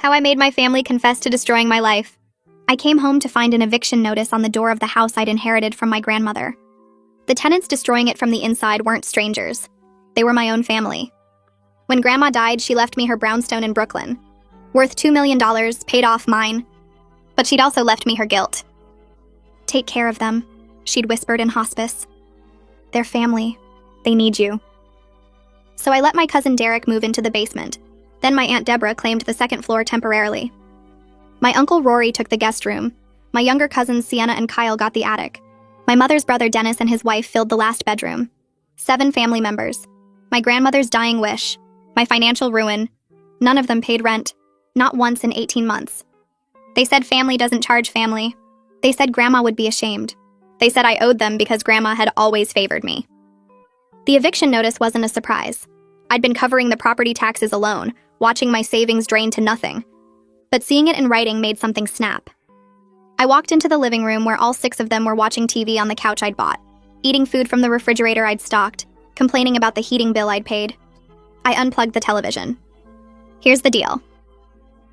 How I made my family confess to destroying my life. I came home to find an eviction notice on the door of the house I'd inherited from my grandmother. The tenants destroying it from the inside weren't strangers. They were my own family. When Grandma died, she left me her brownstone in Brooklyn, worth $2 million, paid off mine. But she'd also left me her guilt. Take care of them, she'd whispered in hospice. They're family. They need you. So I let my cousin Derek move into the basement. Then my Aunt Deborah claimed the second floor temporarily. My Uncle Rory took the guest room. My younger cousins Sienna and Kyle got the attic. My mother's brother Dennis and his wife filled the last bedroom. 7 family members. My grandmother's dying wish. My financial ruin. None of them paid rent. Not once in 18 months. They said family doesn't charge family. They said Grandma would be ashamed. They said I owed them because Grandma had always favored me. The eviction notice wasn't a surprise. I'd been covering the property taxes alone, watching my savings drain to nothing. But seeing it in writing made something snap. I walked into the living room where all 6 of them were watching TV on the couch I'd bought, eating food from the refrigerator I'd stocked, complaining about the heating bill I'd paid. I unplugged the television. Here's the deal.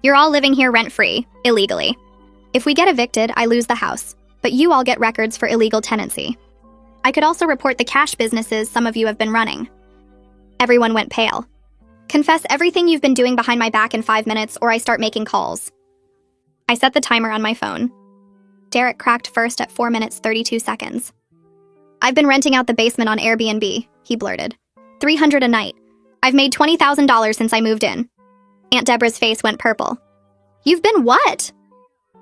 You're all living here rent-free, illegally. If we get evicted, I lose the house, but you all get records for illegal tenancy. I could also report the cash businesses some of you have been running. Everyone went pale. Confess everything you've been doing behind my back in 5 minutes, or I start making calls. I set the timer on my phone. Derek cracked first at 4 minutes 32 seconds. I've been renting out the basement on Airbnb, he blurted. $300 a night. I've made $20,000 since I moved in. Aunt Deborah's face went purple. You've been what?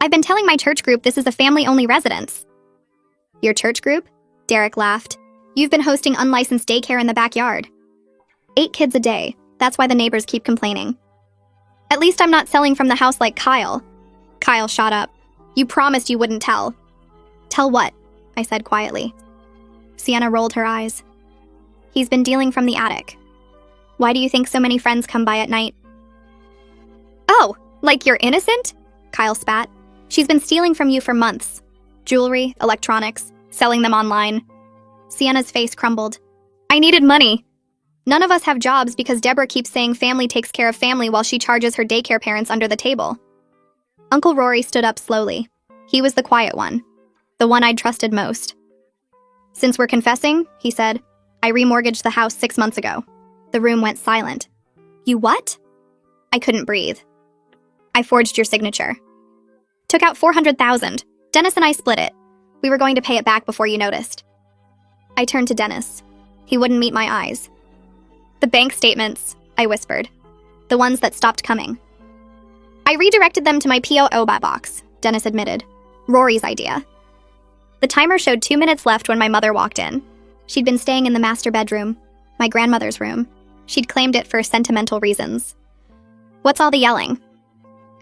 I've been telling my church group this is a family-only residence. Your church group? Derek laughed. You've been hosting unlicensed daycare in the backyard. 8 kids a day. That's why the neighbors keep complaining. At least I'm not selling from the house like Kyle. Kyle shot up. You promised you wouldn't tell. Tell what? I said quietly. Sienna rolled her eyes. He's been dealing from the attic. Why do you think so many friends come by at night? Oh, like you're innocent? Kyle spat. She's been stealing from you for months. Jewelry, electronics, selling them online. Sienna's face crumbled. I needed money. None of us have jobs because Deborah keeps saying family takes care of family while she charges her daycare parents under the table. Uncle Rory stood up slowly. He was the quiet one, the one I'd trusted most. Since we're confessing, he said, I remortgaged the house 6 months ago. The room went silent. You what? I couldn't breathe. I forged your signature. Took out $400,000. Dennis and I split it. We were going to pay it back before you noticed. I turned to Dennis. He wouldn't meet my eyes. The bank statements, I whispered. The ones that stopped coming. I redirected them to my PO box, Dennis admitted. Rory's idea. The timer showed 2 minutes left when my mother walked in. She'd been staying in the master bedroom, my grandmother's room. She'd claimed it for sentimental reasons. What's all the yelling?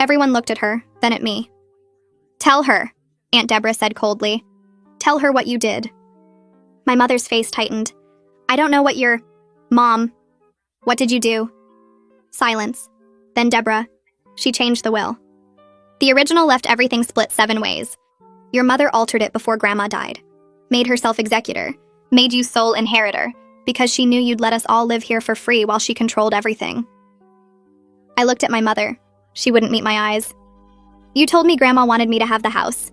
Everyone looked at her, then at me. Tell her, Aunt Deborah said coldly. Tell her what you did. My mother's face tightened. I don't know what you're... Mom. What did you do? Silence. Then Deborah. She changed the will. The original left everything split 7 ways. Your mother altered it before Grandma died. Made herself executor. Made you sole inheritor. Because she knew you'd let us all live here for free while she controlled everything. I looked at my mother. She wouldn't meet my eyes. You told me Grandma wanted me to have the house.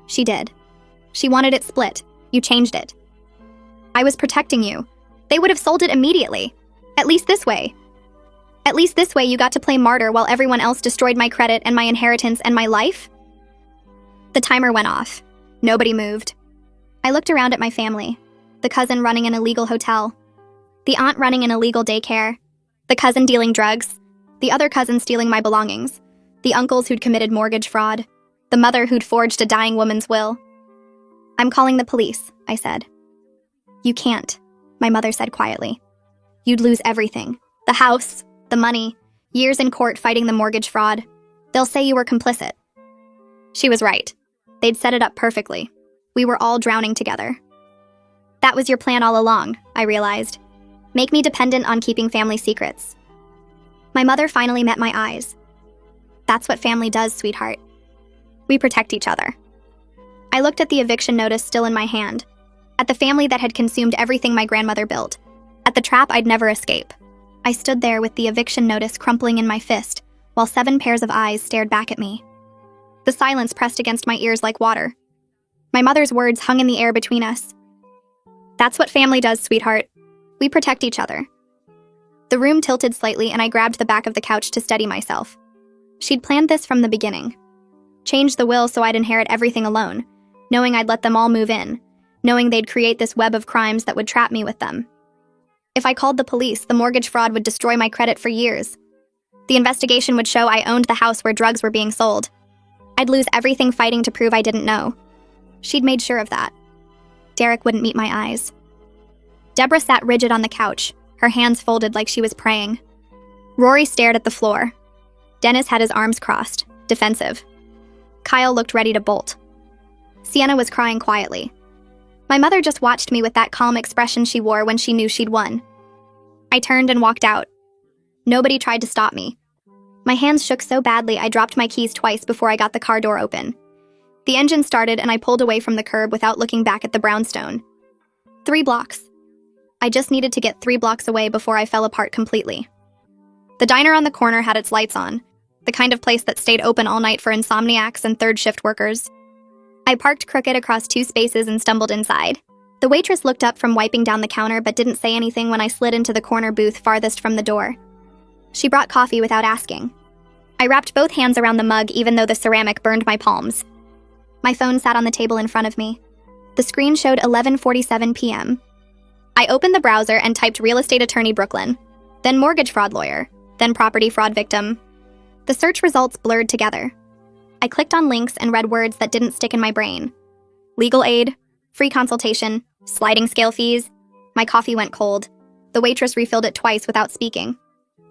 She did. She wanted it split. You changed it. I was protecting you. They would have sold it immediately. At least this way. At least this way you got to play martyr while everyone else destroyed my credit and my inheritance and my life? The timer went off. Nobody moved. I looked around at my family. The cousin running an illegal hotel. The aunt running an illegal daycare. The cousin dealing drugs. The other cousin stealing my belongings. The uncles who'd committed mortgage fraud. The mother who'd forged a dying woman's will. I'm calling the police, I said. You can't, my mother said quietly. You'd lose everything. The house, the money, years in court fighting the mortgage fraud. They'll say you were complicit. She was right. They'd set it up perfectly. We were all drowning together. That was your plan all along, I realized. Make me dependent on keeping family secrets. My mother finally met my eyes. That's what family does, sweetheart. We protect each other. I looked at the eviction notice still in my hand, at the family that had consumed everything my grandmother built, at the trap I'd never escape. I stood there with the eviction notice crumpling in my fist, while 7 pairs of eyes stared back at me. The silence pressed against my ears like water. My mother's words hung in the air between us. "That's what family does, sweetheart. We protect each other." The room tilted slightly and I grabbed the back of the couch to steady myself. She'd planned this from the beginning. Changed the will so I'd inherit everything alone, knowing I'd let them all move in, knowing they'd create this web of crimes that would trap me with them. If I called the police, the mortgage fraud would destroy my credit for years. The investigation would show I owned the house where drugs were being sold. I'd lose everything fighting to prove I didn't know. She'd made sure of that. Derek wouldn't meet my eyes. Deborah sat rigid on the couch, her hands folded like she was praying. Rory stared at the floor. Dennis had his arms crossed, defensive. Kyle looked ready to bolt. Sienna was crying quietly. My mother just watched me with that calm expression she wore when she knew she'd won. I turned and walked out. Nobody tried to stop me. My hands shook so badly I dropped my keys twice before I got the car door open. The engine started and I pulled away from the curb without looking back at the brownstone. 3 blocks. I just needed to get 3 blocks away before I fell apart completely. The diner on the corner had its lights on, the kind of place that stayed open all night for insomniacs and third-shift workers. I parked crooked across 2 spaces and stumbled inside. The waitress looked up from wiping down the counter but didn't say anything when I slid into the corner booth farthest from the door. She brought coffee without asking. I wrapped both hands around the mug even though the ceramic burned my palms. My phone sat on the table in front of me. The screen showed 11:47 p.m. I opened the browser and typed real estate attorney Brooklyn, then mortgage fraud lawyer, then property fraud victim. The search results blurred together. I clicked on links and read words that didn't stick in my brain. Legal aid, free consultation, sliding scale fees. My coffee went cold. The waitress refilled it twice without speaking.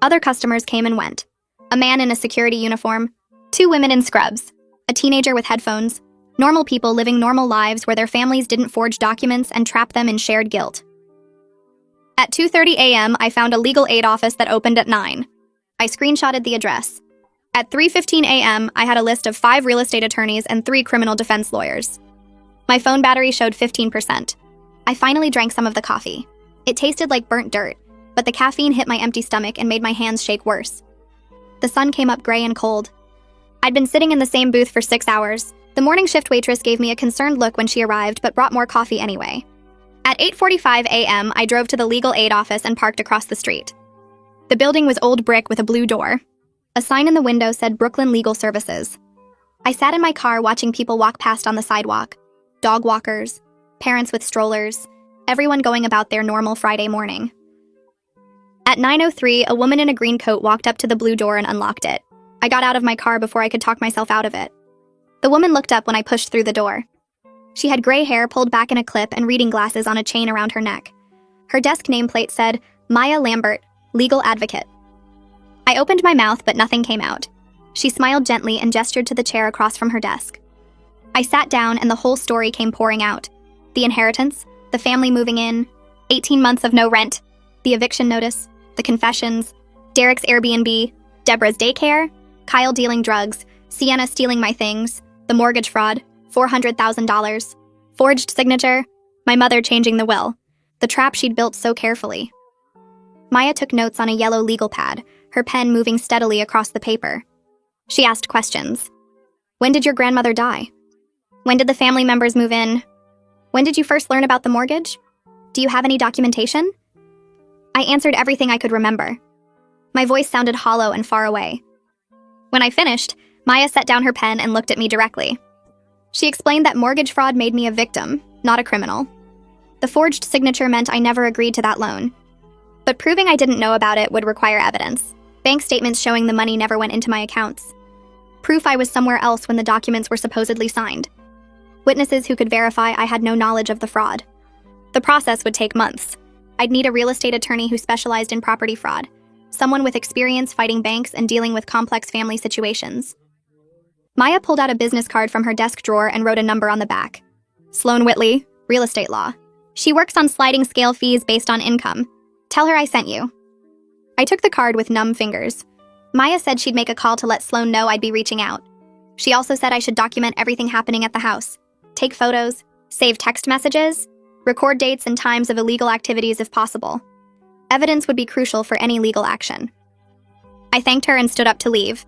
Other customers came and went. A man in a security uniform, 2 women in scrubs, a teenager with headphones, normal people living normal lives where their families didn't forge documents and trap them in shared guilt. At 2:30 a.m., I found a legal aid office that opened at 9. I screenshotted the address. At 3:15 a.m., I had a list of 5 real estate attorneys and 3 criminal defense lawyers. My phone battery showed 15%. I finally drank some of the coffee. It tasted like burnt dirt, but the caffeine hit my empty stomach and made my hands shake worse. The sun came up gray and cold. I'd been sitting in the same booth for 6 hours. The morning shift waitress gave me a concerned look when she arrived, but brought more coffee anyway. At 8:45 a.m., I drove to the legal aid office and parked across the street. The building was old brick with a blue door. A sign in the window said Brooklyn Legal Services. I sat in my car watching people walk past on the sidewalk. Dog walkers, parents with strollers, everyone going about their normal Friday morning. At 9:03, a woman in a green coat walked up to the blue door and unlocked it. I got out of my car before I could talk myself out of it. The woman looked up when I pushed through the door. She had gray hair pulled back in a clip and reading glasses on a chain around her neck. Her desk nameplate said, Maya Lambert, Legal Advocate. I opened my mouth, but nothing came out. She smiled gently and gestured to the chair across from her desk. I sat down and the whole story came pouring out. The inheritance, the family moving in, 18 months of no rent, the eviction notice, the confessions, Derek's Airbnb, Deborah's daycare, Kyle dealing drugs, Sienna stealing my things, the mortgage fraud, $400,000, forged signature, my mother changing the will, the trap she'd built so carefully. Maya took notes on a yellow legal pad, her pen moving steadily across the paper. She asked questions. When did your grandmother die? When did the family members move in? When did you first learn about the mortgage? Do you have any documentation? I answered everything I could remember. My voice sounded hollow and far away. When I finished, Maya set down her pen and looked at me directly. She explained that mortgage fraud made me a victim, not a criminal. The forged signature meant I never agreed to that loan. But proving I didn't know about it would require evidence. Bank statements showing the money never went into my accounts. Proof I was somewhere else when the documents were supposedly signed. Witnesses who could verify I had no knowledge of the fraud. The process would take months. I'd need a real estate attorney who specialized in property fraud, someone with experience fighting banks and dealing with complex family situations. Maya pulled out a business card from her desk drawer and wrote a number on the back. Sloan Whitley, real estate law. She works on sliding scale fees based on income. Tell her I sent you. I took the card with numb fingers. Maya said she'd make a call to let Sloan know I'd be reaching out. She also said I should document everything happening at the house. Take photos, save text messages, record dates and times of illegal activities if possible. Evidence would be crucial for any legal action. I thanked her and stood up to leave.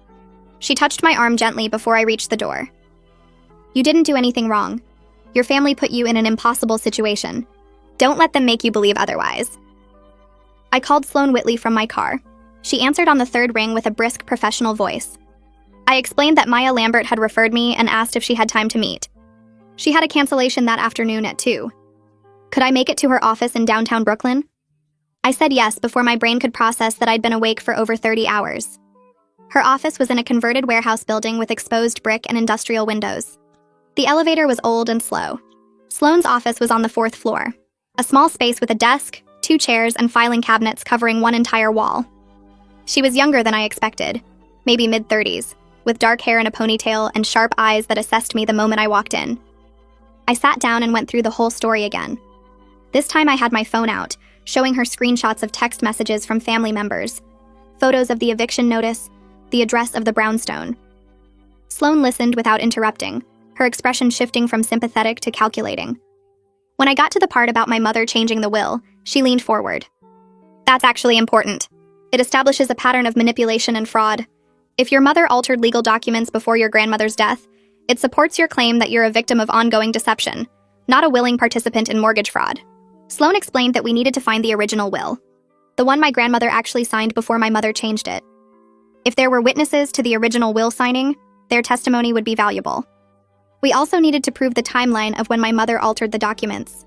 She touched my arm gently before I reached the door. You didn't do anything wrong. Your family put you in an impossible situation. Don't let them make you believe otherwise. I called Sloane Whitley from my car. She answered on the third ring with a brisk, professional voice. I explained that Maya Lambert had referred me and asked if she had time to meet. She had a cancellation that afternoon at 2. Could I make it to her office in downtown Brooklyn? I said yes before my brain could process that I'd been awake for over 30 hours. Her office was in a converted warehouse building with exposed brick and industrial windows. The elevator was old and slow. Sloane's office was on the 4th floor, a small space with a desk, 2 chairs, and filing cabinets covering one entire wall. She was younger than I expected, maybe mid-30s, with dark hair in a ponytail and sharp eyes that assessed me the moment I walked in. I sat down and went through the whole story again. This time I had my phone out, showing her screenshots of text messages from family members, photos of the eviction notice, the address of the brownstone. Sloane listened without interrupting, her expression shifting from sympathetic to calculating. When I got to the part about my mother changing the will, she leaned forward. That's actually important. It establishes a pattern of manipulation and fraud. If your mother altered legal documents before your grandmother's death, it supports your claim that you're a victim of ongoing deception, not a willing participant in mortgage fraud. Sloane explained that we needed to find the original will, the one my grandmother actually signed before my mother changed it. If there were witnesses to the original will signing, their testimony would be valuable. We also needed to prove the timeline of when my mother altered the documents.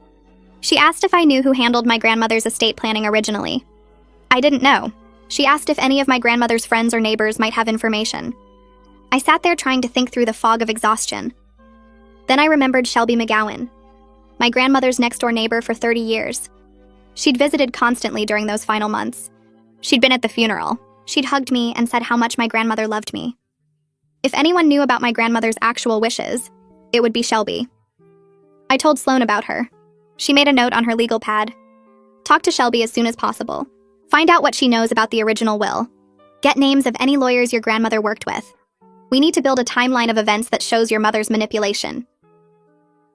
She asked if I knew who handled my grandmother's estate planning originally. I didn't know. She asked if any of my grandmother's friends or neighbors might have information. I sat there trying to think through the fog of exhaustion. Then I remembered Shelby McGowan, my grandmother's next-door neighbor for 30 years. She'd visited constantly during those final months. She'd been at the funeral. She'd hugged me and said how much my grandmother loved me. If anyone knew about my grandmother's actual wishes, it would be Shelby. I told Sloane about her. She made a note on her legal pad. Talk to Shelby as soon as possible. Find out what she knows about the original will. Get names of any lawyers your grandmother worked with. We need to build a timeline of events that shows your mother's manipulation.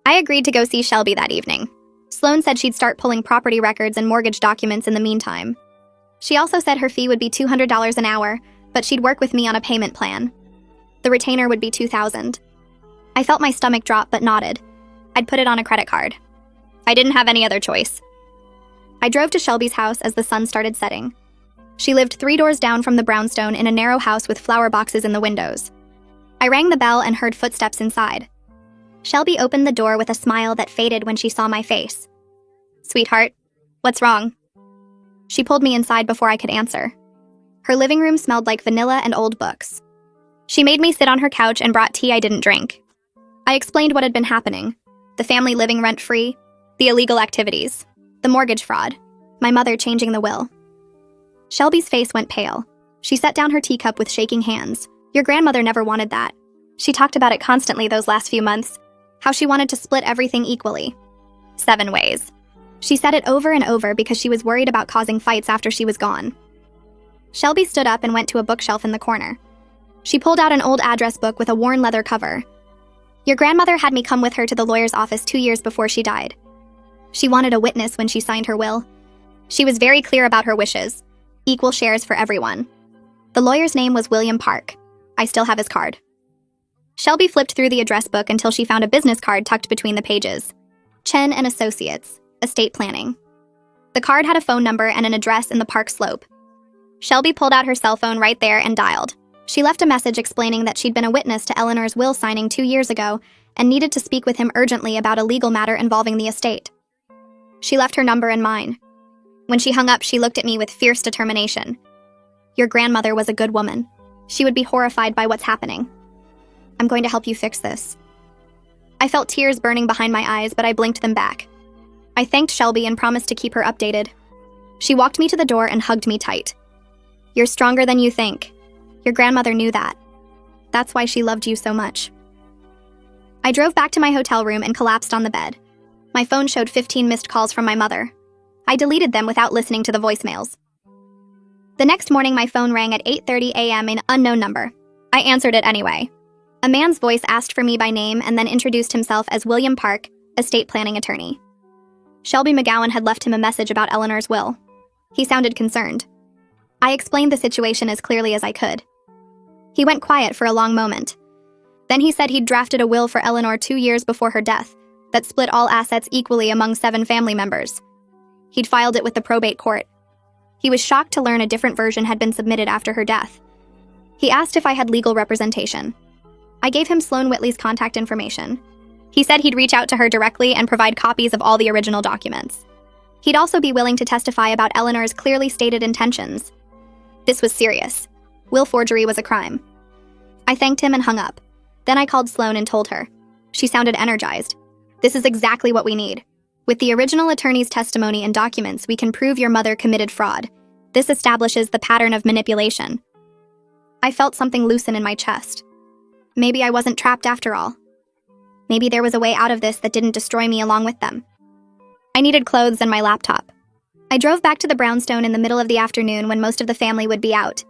I agreed to go see Shelby that evening. Sloane said she'd start pulling property records and mortgage documents in the meantime. She also said her fee would be $200 an hour, but she'd work with me on a payment plan. The retainer would be $2,000. I felt my stomach drop but nodded. I'd put it on a credit card. I didn't have any other choice. I drove to Shelby's house as the sun started setting. She lived 3 doors down from the brownstone in a narrow house with flower boxes in the windows. I rang the bell and heard footsteps inside. Shelby opened the door with a smile that faded when she saw my face. Sweetheart, what's wrong? She pulled me inside before I could answer. Her living room smelled like vanilla and old books. She made me sit on her couch and brought tea I didn't drink. I explained what had been happening: the family living rent-free, the illegal activities, the mortgage fraud, my mother changing the will. Shelby's face went pale. She set down her teacup with shaking hands. Your grandmother never wanted that. She talked about it constantly those last few months, how she wanted to split everything equally. 7 ways. She said it over and over because she was worried about causing fights after she was gone. Shelby stood up and went to a bookshelf in the corner. She pulled out an old address book with a worn leather cover. Your grandmother had me come with her to the lawyer's office 2 years before she died. She wanted a witness when she signed her will. She was very clear about her wishes: equal shares for everyone. The lawyer's name was William Park. I still have his card. Shelby flipped through the address book until she found a business card tucked between the pages. Chen and Associates, Estate Planning. The card had a phone number and an address in the Park Slope. Shelby pulled out her cell phone right there and dialed. She left a message explaining that she'd been a witness to Eleanor's will signing 2 years ago and needed to speak with him urgently about a legal matter involving the estate. She left her number and mine. When she hung up, she looked at me with fierce determination. Your grandmother was a good woman. She would be horrified by what's happening. I'm going to help you fix this. I felt tears burning behind my eyes, but I blinked them back. I thanked Shelby and promised to keep her updated. She walked me to the door and hugged me tight. You're stronger than you think. Your grandmother knew that. That's why she loved you so much. I drove back to my hotel room and collapsed on the bed. My phone showed 15 missed calls from my mother. I deleted them without listening to the voicemails. The next morning, my phone rang at 8:30 a.m. an unknown number. I answered it anyway. A man's voice asked for me by name and then introduced himself as William Park, estate planning attorney. Shelby McGowan had left him a message about Eleanor's will. He sounded concerned. I explained the situation as clearly as I could. He went quiet for a long moment. Then he said he'd drafted a will for Eleanor 2 years before her death that split all assets equally among 7 family members. He'd filed it with the probate court. He was shocked to learn a different version had been submitted after her death. He asked if I had legal representation. I gave him Sloane Whitley's contact information. He said he'd reach out to her directly and provide copies of all the original documents. He'd also be willing to testify about Eleanor's clearly stated intentions. This was serious. Will forgery was a crime. I thanked him and hung up. Then I called Sloane and told her. She sounded energized. This is exactly what we need. With the original attorney's testimony and documents, we can prove your mother committed fraud. This establishes the pattern of manipulation. I felt something loosen in my chest. Maybe I wasn't trapped after all. Maybe there was a way out of this that didn't destroy me along with them. I needed clothes and my laptop. I drove back to the brownstone in the middle of the afternoon when most of the family would be out.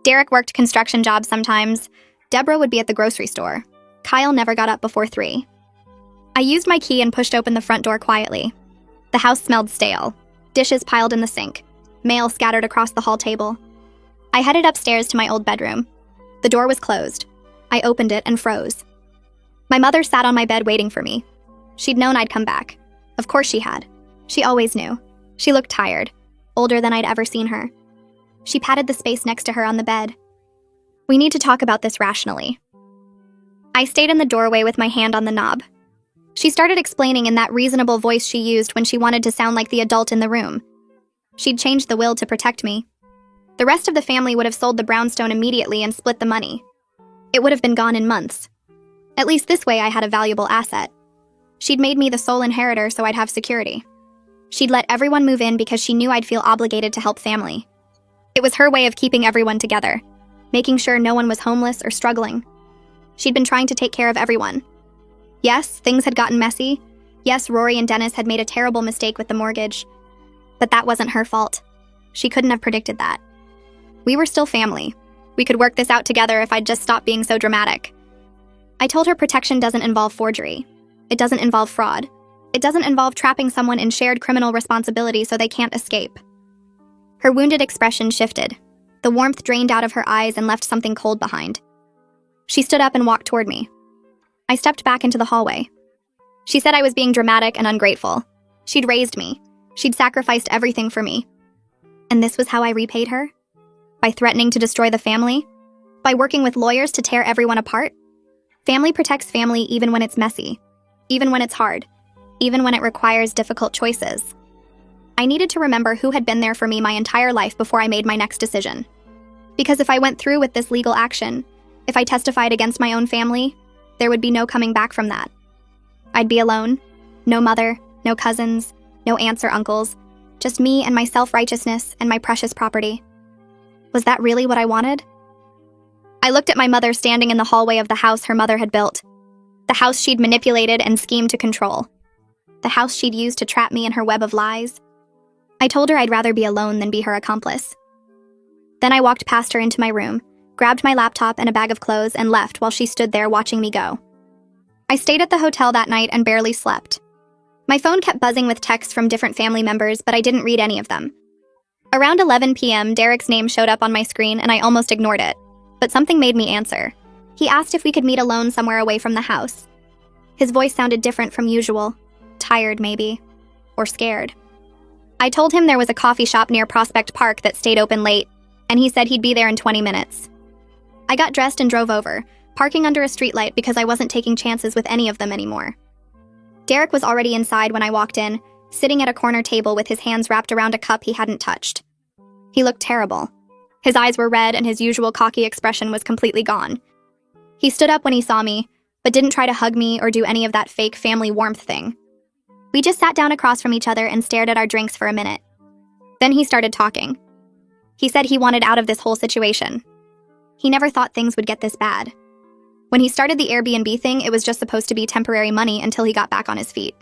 Derek worked construction jobs sometimes. Deborah would be at the grocery store. Kyle never got up before 3. I used my key and pushed open the front door quietly. The house smelled stale. Dishes piled in the sink. Mail scattered across the hall table. I headed upstairs to my old bedroom. The door was closed. I opened it and froze. My mother sat on my bed waiting for me. She'd known I'd come back. Of course she had. She always knew. She looked tired, older than I'd ever seen her. She patted the space next to her on the bed. We need to talk about this rationally. I stayed in the doorway with my hand on the knob. She started explaining in that reasonable voice she used when she wanted to sound like the adult in the room. She'd changed the will to protect me. The rest of the family would have sold the brownstone immediately and split the money. It would have been gone in months. At least this way I had a valuable asset. She'd made me the sole inheritor so I'd have security. She'd let everyone move in because she knew I'd feel obligated to help family. It was her way of keeping everyone together, making sure no one was homeless or struggling. She'd been trying to take care of everyone. Yes, things had gotten messy. Yes, Rory and Dennis had made a terrible mistake with the mortgage. But that wasn't her fault. She couldn't have predicted that. We were still family. We could work this out together if I'd just stop being so dramatic. I told her protection doesn't involve forgery. It doesn't involve fraud. It doesn't involve trapping someone in shared criminal responsibility so they can't escape. Her wounded expression shifted. The warmth drained out of her eyes and left something cold behind. She stood up and walked toward me. I stepped back into the hallway. She said I was being dramatic and ungrateful. She'd raised me. She'd sacrificed everything for me. And this was how I repaid her? By threatening to destroy the family? By working with lawyers to tear everyone apart? Family protects family even when it's messy. Even when it's hard. Even when it requires difficult choices. I needed to remember who had been there for me my entire life before I made my next decision. Because if I went through with this legal action, if I testified against my own family, there would be no coming back from that. I'd be alone. No mother, no cousins, no aunts or uncles. Just me and my self-righteousness and my precious property. Was that really what I wanted? I looked at my mother standing in the hallway of the house her mother had built. The house she'd manipulated and schemed to control. The house she'd used to trap me in her web of lies. I told her I'd rather be alone than be her accomplice. Then I walked past her into my room, grabbed my laptop and a bag of clothes and left while she stood there watching me go. I stayed at the hotel that night and barely slept. My phone kept buzzing with texts from different family members, but I didn't read any of them. Around 11 p.m., Derek's name showed up on my screen and I almost ignored it, but something made me answer. He asked if we could meet alone somewhere away from the house. His voice sounded different from usual. Tired, maybe. Or scared. I told him there was a coffee shop near Prospect Park that stayed open late, and he said he'd be there in 20 minutes. I got dressed and drove over, parking under a streetlight because I wasn't taking chances with any of them anymore. Derek was already inside when I walked in, sitting at a corner table with his hands wrapped around a cup he hadn't touched. He looked terrible. His eyes were red and his usual cocky expression was completely gone. He stood up when he saw me, but didn't try to hug me or do any of that fake family warmth thing. We just sat down across from each other and stared at our drinks for a minute. Then he started talking. He said he wanted out of this whole situation. He never thought things would get this bad. When he started the Airbnb thing, it was just supposed to be temporary money until he got back on his feet.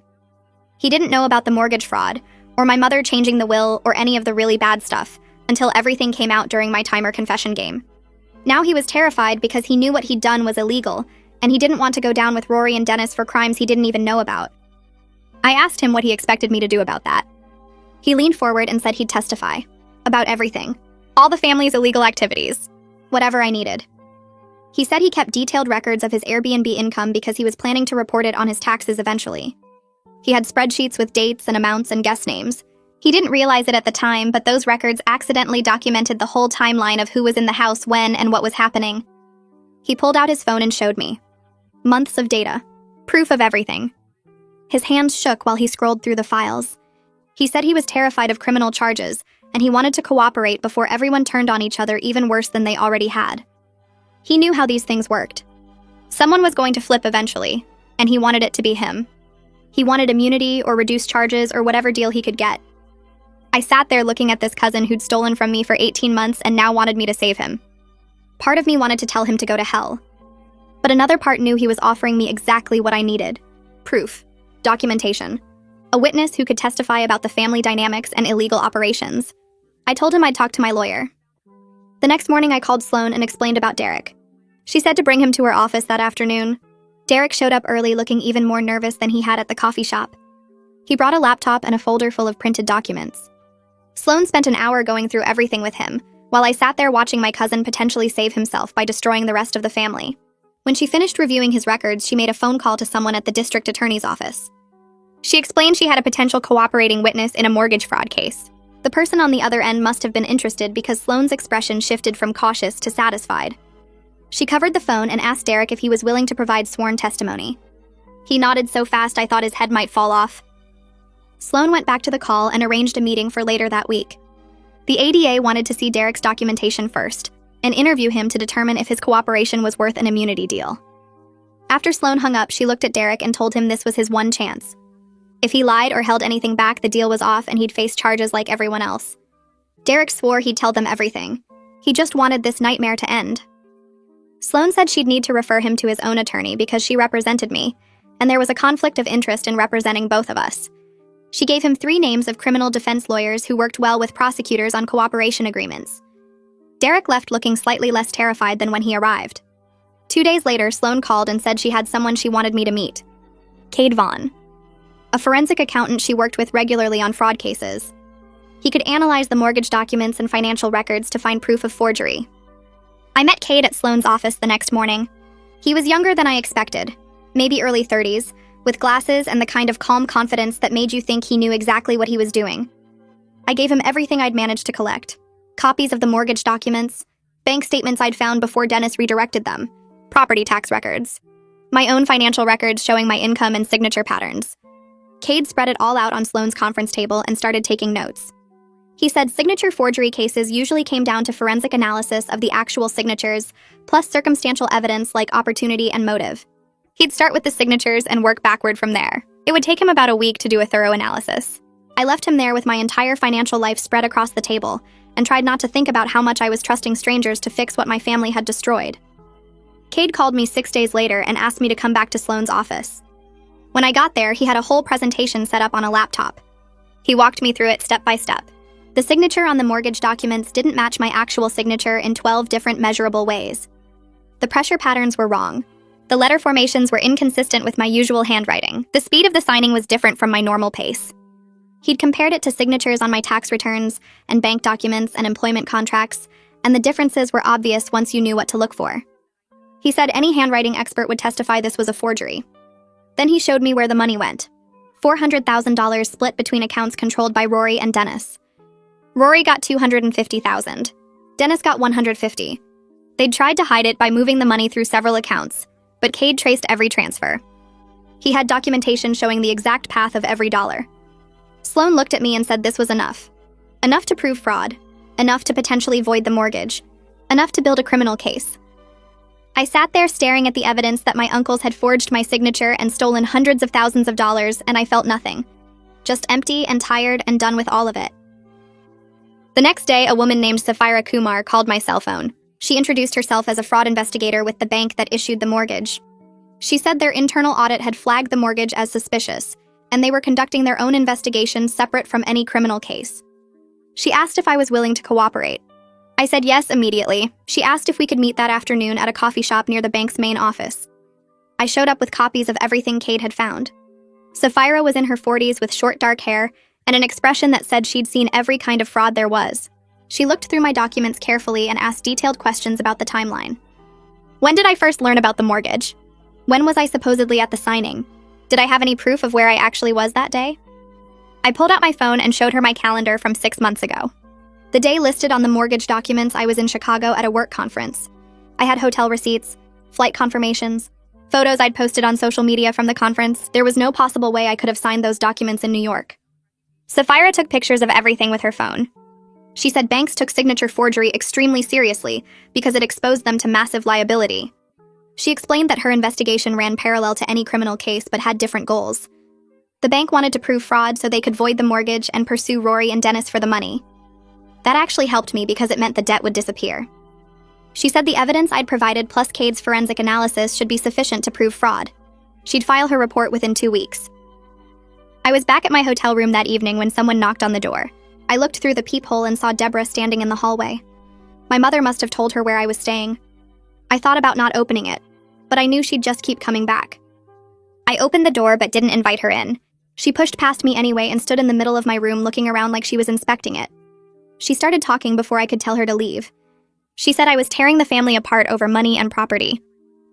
He didn't know about the mortgage fraud, or my mother changing the will, or any of the really bad stuff, until everything came out during my timer confession game. Now he was terrified because he knew what he'd done was illegal, and he didn't want to go down with Rory and Dennis for crimes he didn't even know about. I asked him what he expected me to do about that. He leaned forward and said he'd testify. About everything. All the family's illegal activities. Whatever I needed. He said he kept detailed records of his Airbnb income because he was planning to report it on his taxes eventually. He had spreadsheets with dates and amounts and guest names. He didn't realize it at the time, but those records accidentally documented the whole timeline of who was in the house when and what was happening. He pulled out his phone and showed me. Months of data. Proof of everything. His hands shook while he scrolled through the files. He said he was terrified of criminal charges, and he wanted to cooperate before everyone turned on each other even worse than they already had. He knew how these things worked. Someone was going to flip eventually, and he wanted it to be him. He wanted immunity or reduced charges or whatever deal he could get. I sat there looking at this cousin who'd stolen from me for 18 months and now wanted me to save him. Part of me wanted to tell him to go to hell. But another part knew he was offering me exactly what I needed. Proof. Documentation. A witness who could testify about the family dynamics and illegal operations. I told him I'd talk to my lawyer. The next morning I called Sloan and explained about Derek. She said to bring him to her office that afternoon. Derek showed up early looking even more nervous than he had at the coffee shop. He brought a laptop and a folder full of printed documents. Sloan spent an hour going through everything with him, while I sat there watching my cousin potentially save himself by destroying the rest of the family. When she finished reviewing his records, she made a phone call to someone at the district attorney's office. She explained she had a potential cooperating witness in a mortgage fraud case. The person on the other end must have been interested because Sloan's expression shifted from cautious to satisfied. She covered the phone and asked Derek if he was willing to provide sworn testimony. He nodded so fast I thought his head might fall off. Sloan went back to the call and arranged a meeting for later that week. The ADA wanted to see Derek's documentation first and interview him to determine if his cooperation was worth an immunity deal. After Sloan hung up, she looked at Derek and told him this was his one chance. If he lied or held anything back, the deal was off and he'd face charges like everyone else. Derek swore he'd tell them everything. He just wanted this nightmare to end. Sloan said she'd need to refer him to his own attorney because she represented me, and there was a conflict of interest in representing both of us. She gave him 3 names of criminal defense lawyers who worked well with prosecutors on cooperation agreements. Derek left looking slightly less terrified than when he arrived. 2 days later, Sloan called and said she had someone she wanted me to meet. Cade Vaughn, a forensic accountant she worked with regularly on fraud cases. He could analyze the mortgage documents and financial records to find proof of forgery. I met Cade at Sloan's office the next morning. He was younger than I expected, maybe early 30s, with glasses and the kind of calm confidence that made you think he knew exactly what he was doing. I gave him everything I'd managed to collect. Copies of the mortgage documents, bank statements I'd found before Dennis redirected them, property tax records, my own financial records showing my income and signature patterns. Cade spread it all out on Sloan's conference table and started taking notes. He said signature forgery cases usually came down to forensic analysis of the actual signatures, plus circumstantial evidence like opportunity and motive. He'd start with the signatures and work backward from there. It would take him about a week to do a thorough analysis. I left him there with my entire financial life spread across the table and tried not to think about how much I was trusting strangers to fix what my family had destroyed. Cade called me 6 days later and asked me to come back to Sloan's office. When I got there, he had a whole presentation set up on a laptop. He walked me through it step by step. The signature on the mortgage documents didn't match my actual signature in 12 different measurable ways. The pressure patterns were wrong. The letter formations were inconsistent with my usual handwriting. The speed of the signing was different from my normal pace. He'd compared it to signatures on my tax returns and bank documents and employment contracts, and the differences were obvious once you knew what to look for. He said any handwriting expert would testify this was a forgery. Then he showed me where the money went. $400,000 split between accounts controlled by Rory and Dennis. Rory got $250,000. Dennis got $150,000. They'd tried to hide it by moving the money through several accounts, but Cade traced every transfer. He had documentation showing the exact path of every dollar. Sloan looked at me and said this was enough. Enough to prove fraud. Enough to potentially void the mortgage. Enough to build a criminal case. I sat there staring at the evidence that my uncles had forged my signature and stolen hundreds of thousands of dollars, and I felt nothing. Just empty and tired and done with all of it. The next day, a woman named Safira Kumar called my cell phone. She introduced herself as a fraud investigator with the bank that issued the mortgage. She said their internal audit had flagged the mortgage as suspicious, and they were conducting their own investigation separate from any criminal case. She asked if I was willing to cooperate. I said yes immediately. She asked if we could meet that afternoon at a coffee shop near the bank's main office. I showed up with copies of everything Cade had found. Safira was in her 40s with short dark hair and an expression that said she'd seen every kind of fraud there was. She looked through my documents carefully and asked detailed questions about the timeline. When did I first learn about the mortgage? When was I supposedly at the signing? Did I have any proof of where I actually was that day? I pulled out my phone and showed her my calendar from 6 months ago. The day listed on the mortgage documents, I was in Chicago at a work conference. I had hotel receipts, flight confirmations, photos I'd posted on social media from the conference. There was no possible way I could have signed those documents in New York. Sapphira took pictures of everything with her phone. She said banks took signature forgery extremely seriously because it exposed them to massive liability. She explained that her investigation ran parallel to any criminal case but had different goals. The bank wanted to prove fraud so they could void the mortgage and pursue Rory and Dennis for the money. That actually helped me because it meant the debt would disappear. She said the evidence I'd provided plus Cade's forensic analysis should be sufficient to prove fraud. She'd file her report within 2 weeks. I was back at my hotel room that evening when someone knocked on the door. I looked through the peephole and saw Deborah standing in the hallway. My mother must have told her where I was staying. I thought about not opening it, but I knew she'd just keep coming back. I opened the door but didn't invite her in. She pushed past me anyway and stood in the middle of my room looking around like she was inspecting it. She started talking before I could tell her to leave. She said I was tearing the family apart over money and property.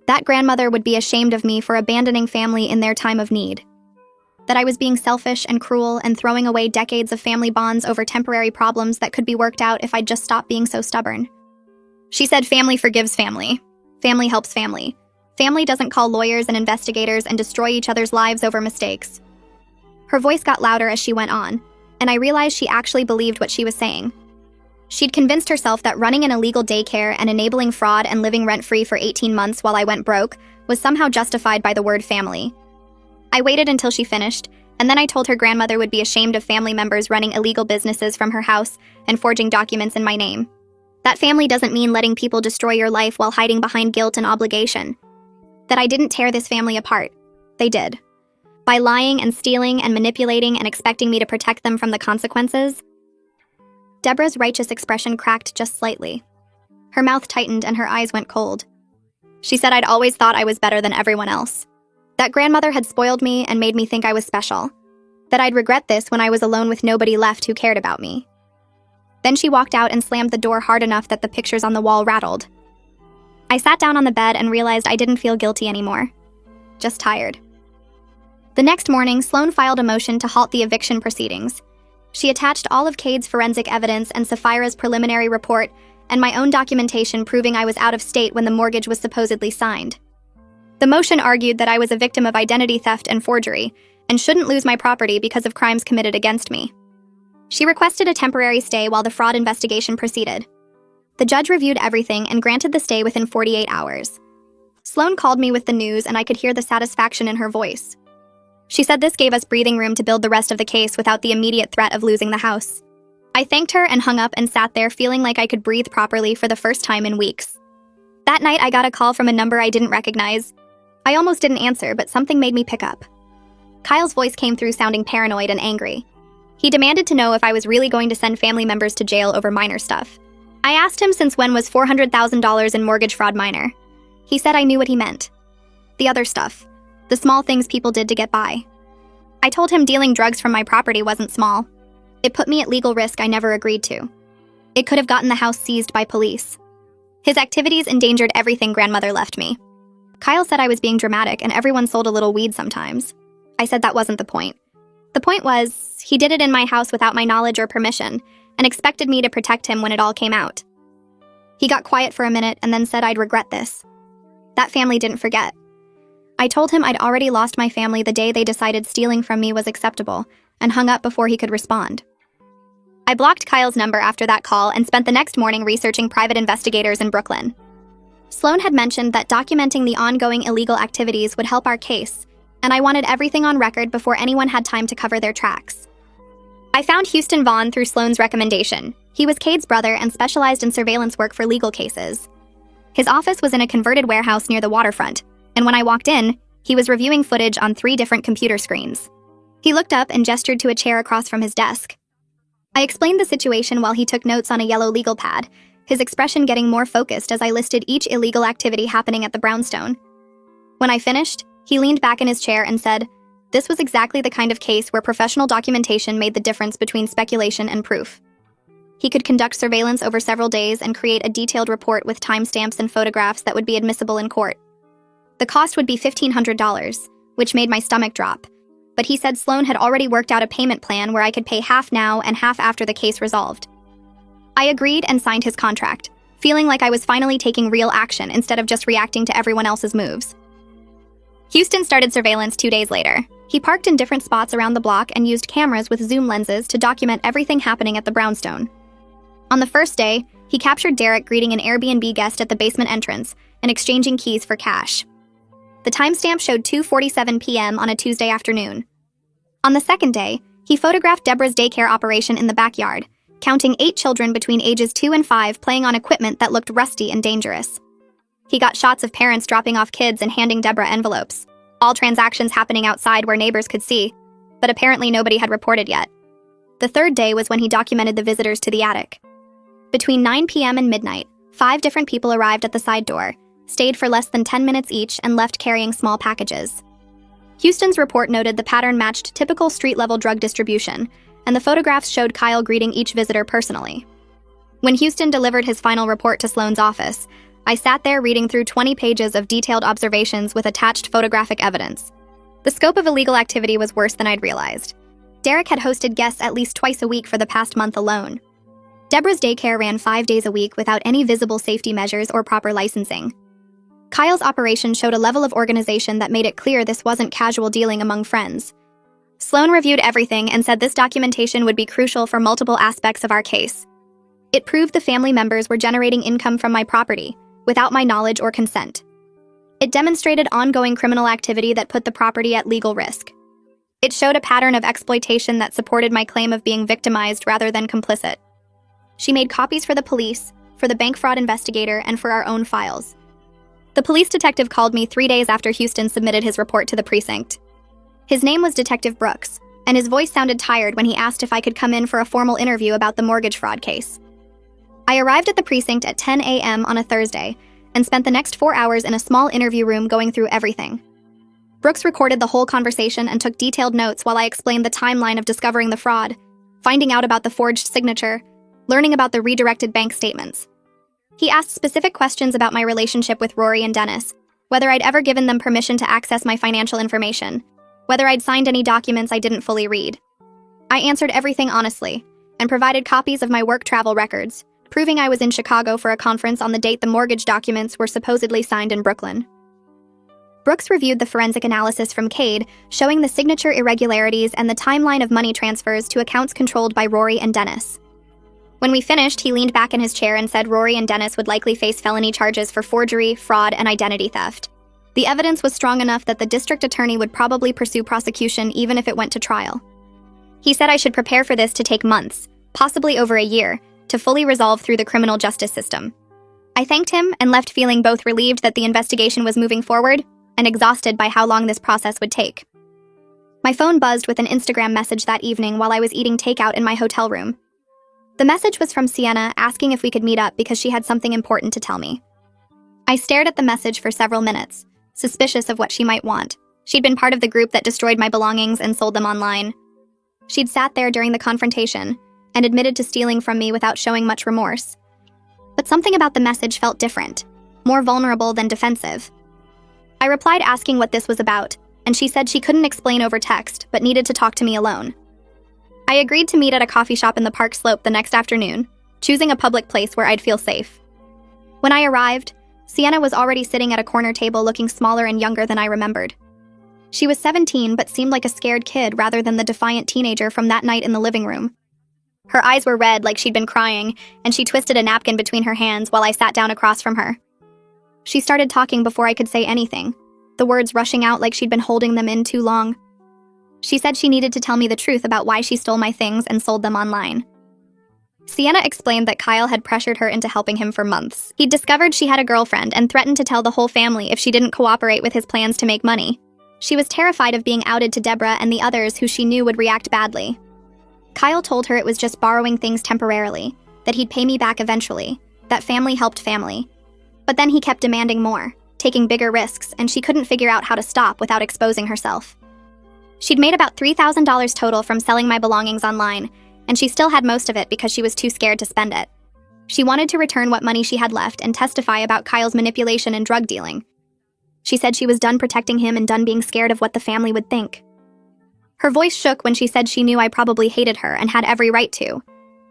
That grandmother would be ashamed of me for abandoning family in their time of need. That I was being selfish and cruel and throwing away decades of family bonds over temporary problems that could be worked out if I'd just stopped being so stubborn. She said family forgives family. Family helps family. Family doesn't call lawyers and investigators and destroy each other's lives over mistakes. Her voice got louder as she went on, and I realized she actually believed what she was saying. She'd convinced herself that running an illegal daycare and enabling fraud and living rent-free for 18 months while I went broke was somehow justified by the word family. I waited until she finished, and then I told her grandmother would be ashamed of family members running illegal businesses from her house and forging documents in my name. That family doesn't mean letting people destroy your life while hiding behind guilt and obligation. That I didn't tear this family apart. They did. By lying and stealing and manipulating and expecting me to protect them from the consequences. Deborah's righteous expression cracked just slightly. Her mouth tightened and her eyes went cold. She said I'd always thought I was better than everyone else. That grandmother had spoiled me and made me think I was special. That I'd regret this when I was alone with nobody left who cared about me. Then she walked out and slammed the door hard enough that the pictures on the wall rattled. I sat down on the bed and realized I didn't feel guilty anymore. Just tired. The next morning, Sloan filed a motion to halt the eviction proceedings. She attached all of Cade's forensic evidence and Sapphira's preliminary report and my own documentation proving I was out of state when the mortgage was supposedly signed. The motion argued that I was a victim of identity theft and forgery and shouldn't lose my property because of crimes committed against me. She requested a temporary stay while the fraud investigation proceeded. The judge reviewed everything and granted the stay within 48 hours. Sloan called me with the news and I could hear the satisfaction in her voice. She said this gave us breathing room to build the rest of the case without the immediate threat of losing the house. I thanked her and hung up and sat there feeling like I could breathe properly for the first time in weeks. That night I got a call from a number I didn't recognize. I almost didn't answer, but something made me pick up. Kyle's voice came through sounding paranoid and angry. He demanded to know if I was really going to send family members to jail over minor stuff. I asked him since when was $400,000 in mortgage fraud minor. He said I knew what he meant. The other stuff. The small things people did to get by. I told him dealing drugs from my property wasn't small. It put me at legal risk I never agreed to. It could have gotten the house seized by police. His activities endangered everything grandmother left me. Kyle said I was being dramatic and everyone sold a little weed sometimes. I said that wasn't the point. The point was, he did it in my house without my knowledge or permission and expected me to protect him when it all came out. He got quiet for a minute and then said I'd regret this. That family didn't forget. I told him I'd already lost my family the day they decided stealing from me was acceptable and hung up before he could respond. I blocked Kyle's number after that call and spent the next morning researching private investigators in Brooklyn. Sloan had mentioned that documenting the ongoing illegal activities would help our case, and I wanted everything on record before anyone had time to cover their tracks. I found Houston Vaughn through Sloan's recommendation. He was Cade's brother and specialized in surveillance work for legal cases. His office was in a converted warehouse near the waterfront, and when I walked in, he was reviewing footage on 3 different computer screens. He looked up and gestured to a chair across from his desk. I explained the situation while he took notes on a yellow legal pad, his expression getting more focused as I listed each illegal activity happening at the brownstone. When I finished, he leaned back in his chair and said, "This was exactly the kind of case where professional documentation made the difference between speculation and proof." He could conduct surveillance over several days and create a detailed report with timestamps and photographs that would be admissible in court. The cost would be $1,500, which made my stomach drop, but he said Sloan had already worked out a payment plan where I could pay half now and half after the case resolved. I agreed and signed his contract, feeling like I was finally taking real action instead of just reacting to everyone else's moves. Houston started surveillance 2 days later. He parked in different spots around the block and used cameras with zoom lenses to document everything happening at the brownstone. On the first day, he captured Derek greeting an Airbnb guest at the basement entrance and exchanging keys for cash. The timestamp showed 2:47 p.m. on a Tuesday afternoon. On the second day, he photographed Deborah's daycare operation in the backyard, counting 8 children between ages 2 and 5 playing on equipment that looked rusty and dangerous. He got shots of parents dropping off kids and handing Deborah envelopes, all transactions happening outside where neighbors could see, but apparently nobody had reported yet. The third day was when he documented the visitors to the attic. Between 9 p.m. and midnight, 5 different people arrived at the side door, stayed for less than 10 minutes each, and left carrying small packages. Houston's report noted the pattern matched typical street-level drug distribution, and the photographs showed Kyle greeting each visitor personally. When Houston delivered his final report to Sloan's office, I sat there reading through 20 pages of detailed observations with attached photographic evidence. The scope of illegal activity was worse than I'd realized. Derek had hosted guests at least twice a week for the past month alone. Deborah's daycare ran 5 days a week without any visible safety measures or proper licensing. Kyle's operation showed a level of organization that made it clear this wasn't casual dealing among friends. Sloan reviewed everything and said this documentation would be crucial for multiple aspects of our case. It proved the family members were generating income from my property, without my knowledge or consent. It demonstrated ongoing criminal activity that put the property at legal risk. It showed a pattern of exploitation that supported my claim of being victimized rather than complicit. She made copies for the police, for the bank fraud investigator, and for our own files. The police detective called me 3 days after Houston submitted his report to the precinct. His name was Detective Brooks, and his voice sounded tired when he asked if I could come in for a formal interview about the mortgage fraud case. I arrived at the precinct at 10 a.m. on a Thursday and spent the next 4 hours in a small interview room going through everything. Brooks recorded the whole conversation and took detailed notes while I explained the timeline of discovering the fraud, finding out about the forged signature, learning about the redirected bank statements. He asked specific questions about my relationship with Rory and Dennis, whether I'd ever given them permission to access my financial information, whether I'd signed any documents I didn't fully read. I answered everything honestly, and provided copies of my work travel records, proving I was in Chicago for a conference on the date the mortgage documents were supposedly signed in Brooklyn. Brooks reviewed the forensic analysis from Cade, showing the signature irregularities and the timeline of money transfers to accounts controlled by Rory and Dennis. When we finished, he leaned back in his chair and said Rory and Dennis would likely face felony charges for forgery, fraud, and identity theft. The evidence was strong enough that the district attorney would probably pursue prosecution even if it went to trial. He said I should prepare for this to take months, possibly over a year, to fully resolve through the criminal justice system. I thanked him and left feeling both relieved that the investigation was moving forward and exhausted by how long this process would take. My phone buzzed with an Instagram message that evening while I was eating takeout in my hotel room. The message was from Sienna asking if we could meet up because she had something important to tell me. I stared at the message for several minutes, suspicious of what she might want. She'd been part of the group that destroyed my belongings and sold them online. She'd sat there during the confrontation and admitted to stealing from me without showing much remorse. But something about the message felt different, more vulnerable than defensive. I replied asking what this was about, and she said she couldn't explain over text, but needed to talk to me alone. I agreed to meet at a coffee shop in the Park Slope the next afternoon, choosing a public place where I'd feel safe. When I arrived, Sienna was already sitting at a corner table looking smaller and younger than I remembered. She was 17 but seemed like a scared kid rather than the defiant teenager from that night in the living room. Her eyes were red like she'd been crying, and she twisted a napkin between her hands while I sat down across from her. She started talking before I could say anything, the words rushing out like she'd been holding them in too long. She said she needed to tell me the truth about why she stole my things and sold them online. Sienna explained that Kyle had pressured her into helping him for months. He'd discovered she had a girlfriend and threatened to tell the whole family if she didn't cooperate with his plans to make money. She was terrified of being outed to Deborah and the others who she knew would react badly. Kyle told her it was just borrowing things temporarily, that he'd pay me back eventually, that family helped family. But then he kept demanding more, taking bigger risks, and she couldn't figure out how to stop without exposing herself. She'd made about $3,000 total from selling my belongings online, and she still had most of it because she was too scared to spend it. She wanted to return what money she had left and testify about Kyle's manipulation and drug dealing. She said she was done protecting him and done being scared of what the family would think. Her voice shook when she said she knew I probably hated her and had every right to,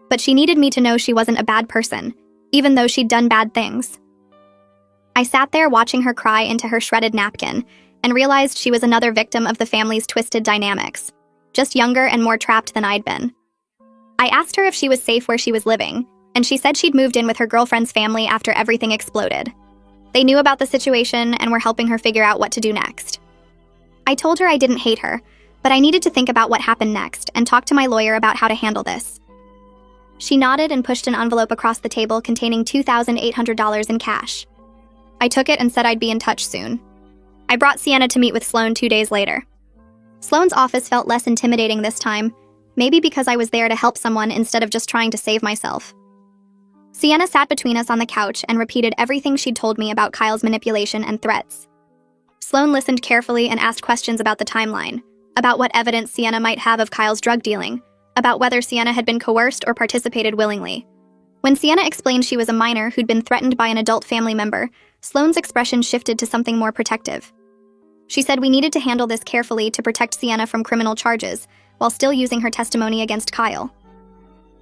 but she needed me to know she wasn't a bad person, even though she'd done bad things. I sat there watching her cry into her shredded napkin and realized she was another victim of the family's twisted dynamics, just younger and more trapped than I'd been. I asked her if she was safe where she was living, and she said she'd moved in with her girlfriend's family after everything exploded. They knew about the situation and were helping her figure out what to do next. I told her I didn't hate her, but I needed to think about what happened next and talk to my lawyer about how to handle this. She nodded and pushed an envelope across the table containing $2,800 in cash. I took it and said I'd be in touch soon. I brought Sienna to meet with Sloan 2 days later. Sloan's office felt less intimidating this time, maybe because I was there to help someone instead of just trying to save myself. Sienna sat between us on the couch and repeated everything she'd told me about Kyle's manipulation and threats. Sloan listened carefully and asked questions about the timeline, about what evidence Sienna might have of Kyle's drug dealing, about whether Sienna had been coerced or participated willingly. When Sienna explained she was a minor who'd been threatened by an adult family member, Sloan's expression shifted to something more protective. She said we needed to handle this carefully to protect Sienna from criminal charges, while still using her testimony against Kyle.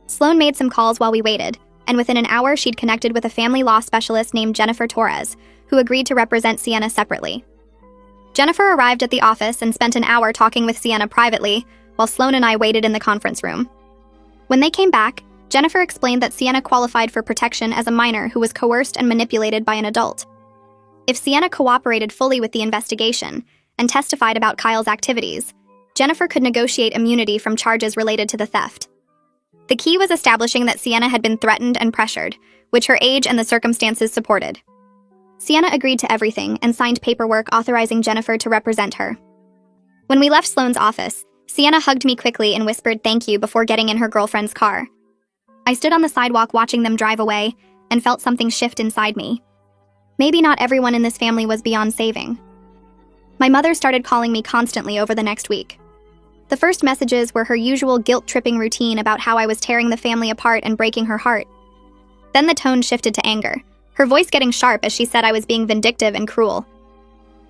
Sloan made some calls while we waited, and within an hour she'd connected with a family law specialist named Jennifer Torres, who agreed to represent Sienna separately. Jennifer arrived at the office and spent an hour talking with Sienna privately, while Sloan and I waited in the conference room. When they came back, Jennifer explained that Sienna qualified for protection as a minor who was coerced and manipulated by an adult. If Sienna cooperated fully with the investigation and testified about Kyle's activities, Jennifer could negotiate immunity from charges related to the theft. The key was establishing that Sienna had been threatened and pressured, which her age and the circumstances supported. Sienna agreed to everything and signed paperwork authorizing Jennifer to represent her. When we left Sloan's office, Sienna hugged me quickly and whispered thank you before getting in her girlfriend's car. I stood on the sidewalk watching them drive away and felt something shift inside me. Maybe not everyone in this family was beyond saving. My mother started calling me constantly over the next week. The first messages were her usual guilt-tripping routine about how I was tearing the family apart and breaking her heart. Then the tone shifted to anger, her voice getting sharp as she said I was being vindictive and cruel.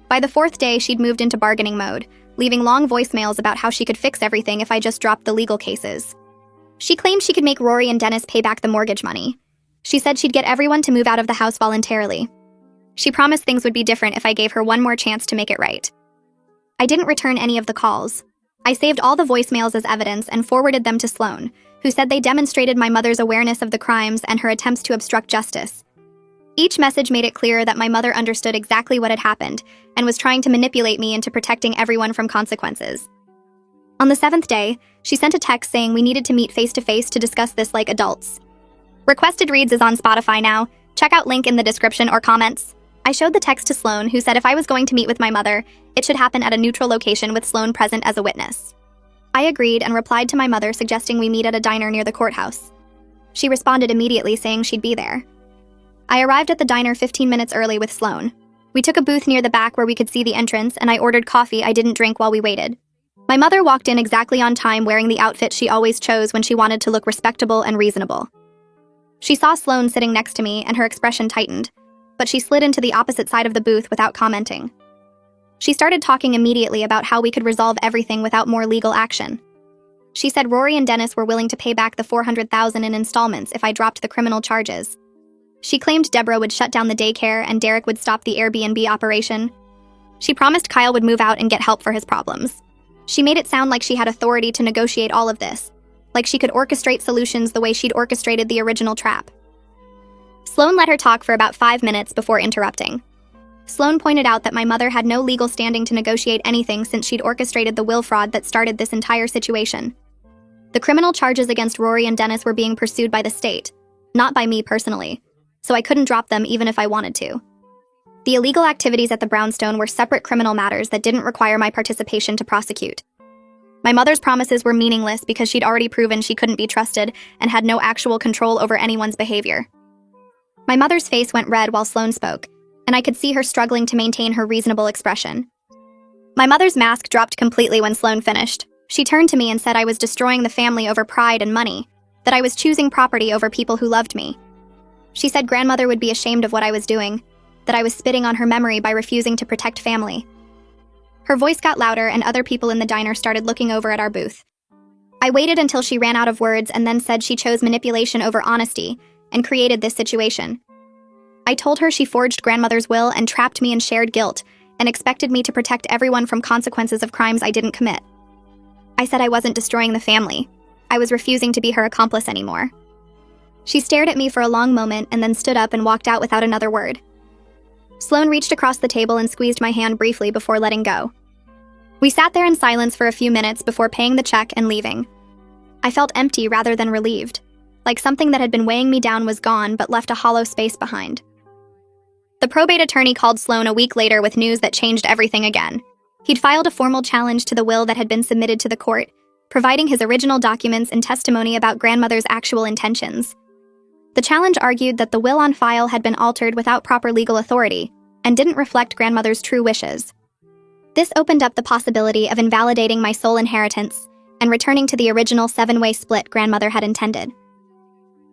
By the 4th day, she'd moved into bargaining mode, leaving long voicemails about how she could fix everything if I just dropped the legal cases. She claimed she could make Rory and Dennis pay back the mortgage money. She said she'd get everyone to move out of the house voluntarily. She promised things would be different if I gave her one more chance to make it right. I didn't return any of the calls. I saved all the voicemails as evidence and forwarded them to Sloan, who said they demonstrated my mother's awareness of the crimes and her attempts to obstruct justice. Each message made it clear that my mother understood exactly what had happened and was trying to manipulate me into protecting everyone from consequences. On the 7th day, she sent a text saying we needed to meet face-to-face to discuss this like adults. Requested Reads is on Spotify now. Check out link in the description or comments. I showed the text to Sloan, who said if I was going to meet with my mother, it should happen at a neutral location with Sloan present as a witness. I agreed and replied to my mother suggesting we meet at a diner near the courthouse. She responded immediately saying she'd be there. I arrived at the diner 15 minutes early with Sloan. We took a booth near the back where we could see the entrance, and I ordered coffee I didn't drink while we waited. My mother walked in exactly on time wearing the outfit she always chose when she wanted to look respectable and reasonable. She saw Sloan sitting next to me and her expression tightened, but she slid into the opposite side of the booth without commenting. She started talking immediately about how we could resolve everything without more legal action. She said Rory and Dennis were willing to pay back the $400,000 in installments if I dropped the criminal charges. She claimed Deborah would shut down the daycare and Derek would stop the Airbnb operation. She promised Kyle would move out and get help for his problems. She made it sound like she had authority to negotiate all of this, like she could orchestrate solutions the way she'd orchestrated the original trap. Sloan let her talk for about 5 minutes before interrupting. Sloan pointed out that my mother had no legal standing to negotiate anything since she'd orchestrated the will fraud that started this entire situation. The criminal charges against Rory and Dennis were being pursued by the state, not by me personally, so I couldn't drop them even if I wanted to. The illegal activities at the brownstone were separate criminal matters that didn't require my participation to prosecute. My mother's promises were meaningless because she'd already proven she couldn't be trusted and had no actual control over anyone's behavior. My mother's face went red while Sloan spoke, and I could see her struggling to maintain her reasonable expression. My mother's mask dropped completely when Sloan finished. She turned to me and said I was destroying the family over pride and money, that I was choosing property over people who loved me. She said grandmother would be ashamed of what I was doing, that I was spitting on her memory by refusing to protect family. Her voice got louder and other people in the diner started looking over at our booth. I waited until she ran out of words and then said she chose manipulation over honesty and created this situation. I told her she forged grandmother's will and trapped me in shared guilt and expected me to protect everyone from consequences of crimes I didn't commit. I said I wasn't destroying the family. I was refusing to be her accomplice anymore. She stared at me for a long moment and then stood up and walked out without another word. Sloan reached across the table and squeezed my hand briefly before letting go. We sat there in silence for a few minutes before paying the check and leaving. I felt empty rather than relieved, like something that had been weighing me down was gone but left a hollow space behind. The probate attorney called Sloan a week later with news that changed everything again. He'd filed a formal challenge to the will that had been submitted to the court, providing his original documents and testimony about grandmother's actual intentions. The challenge argued that the will on file had been altered without proper legal authority and didn't reflect grandmother's true wishes. This opened up the possibility of invalidating my sole inheritance and returning to the original 7-way split grandmother had intended.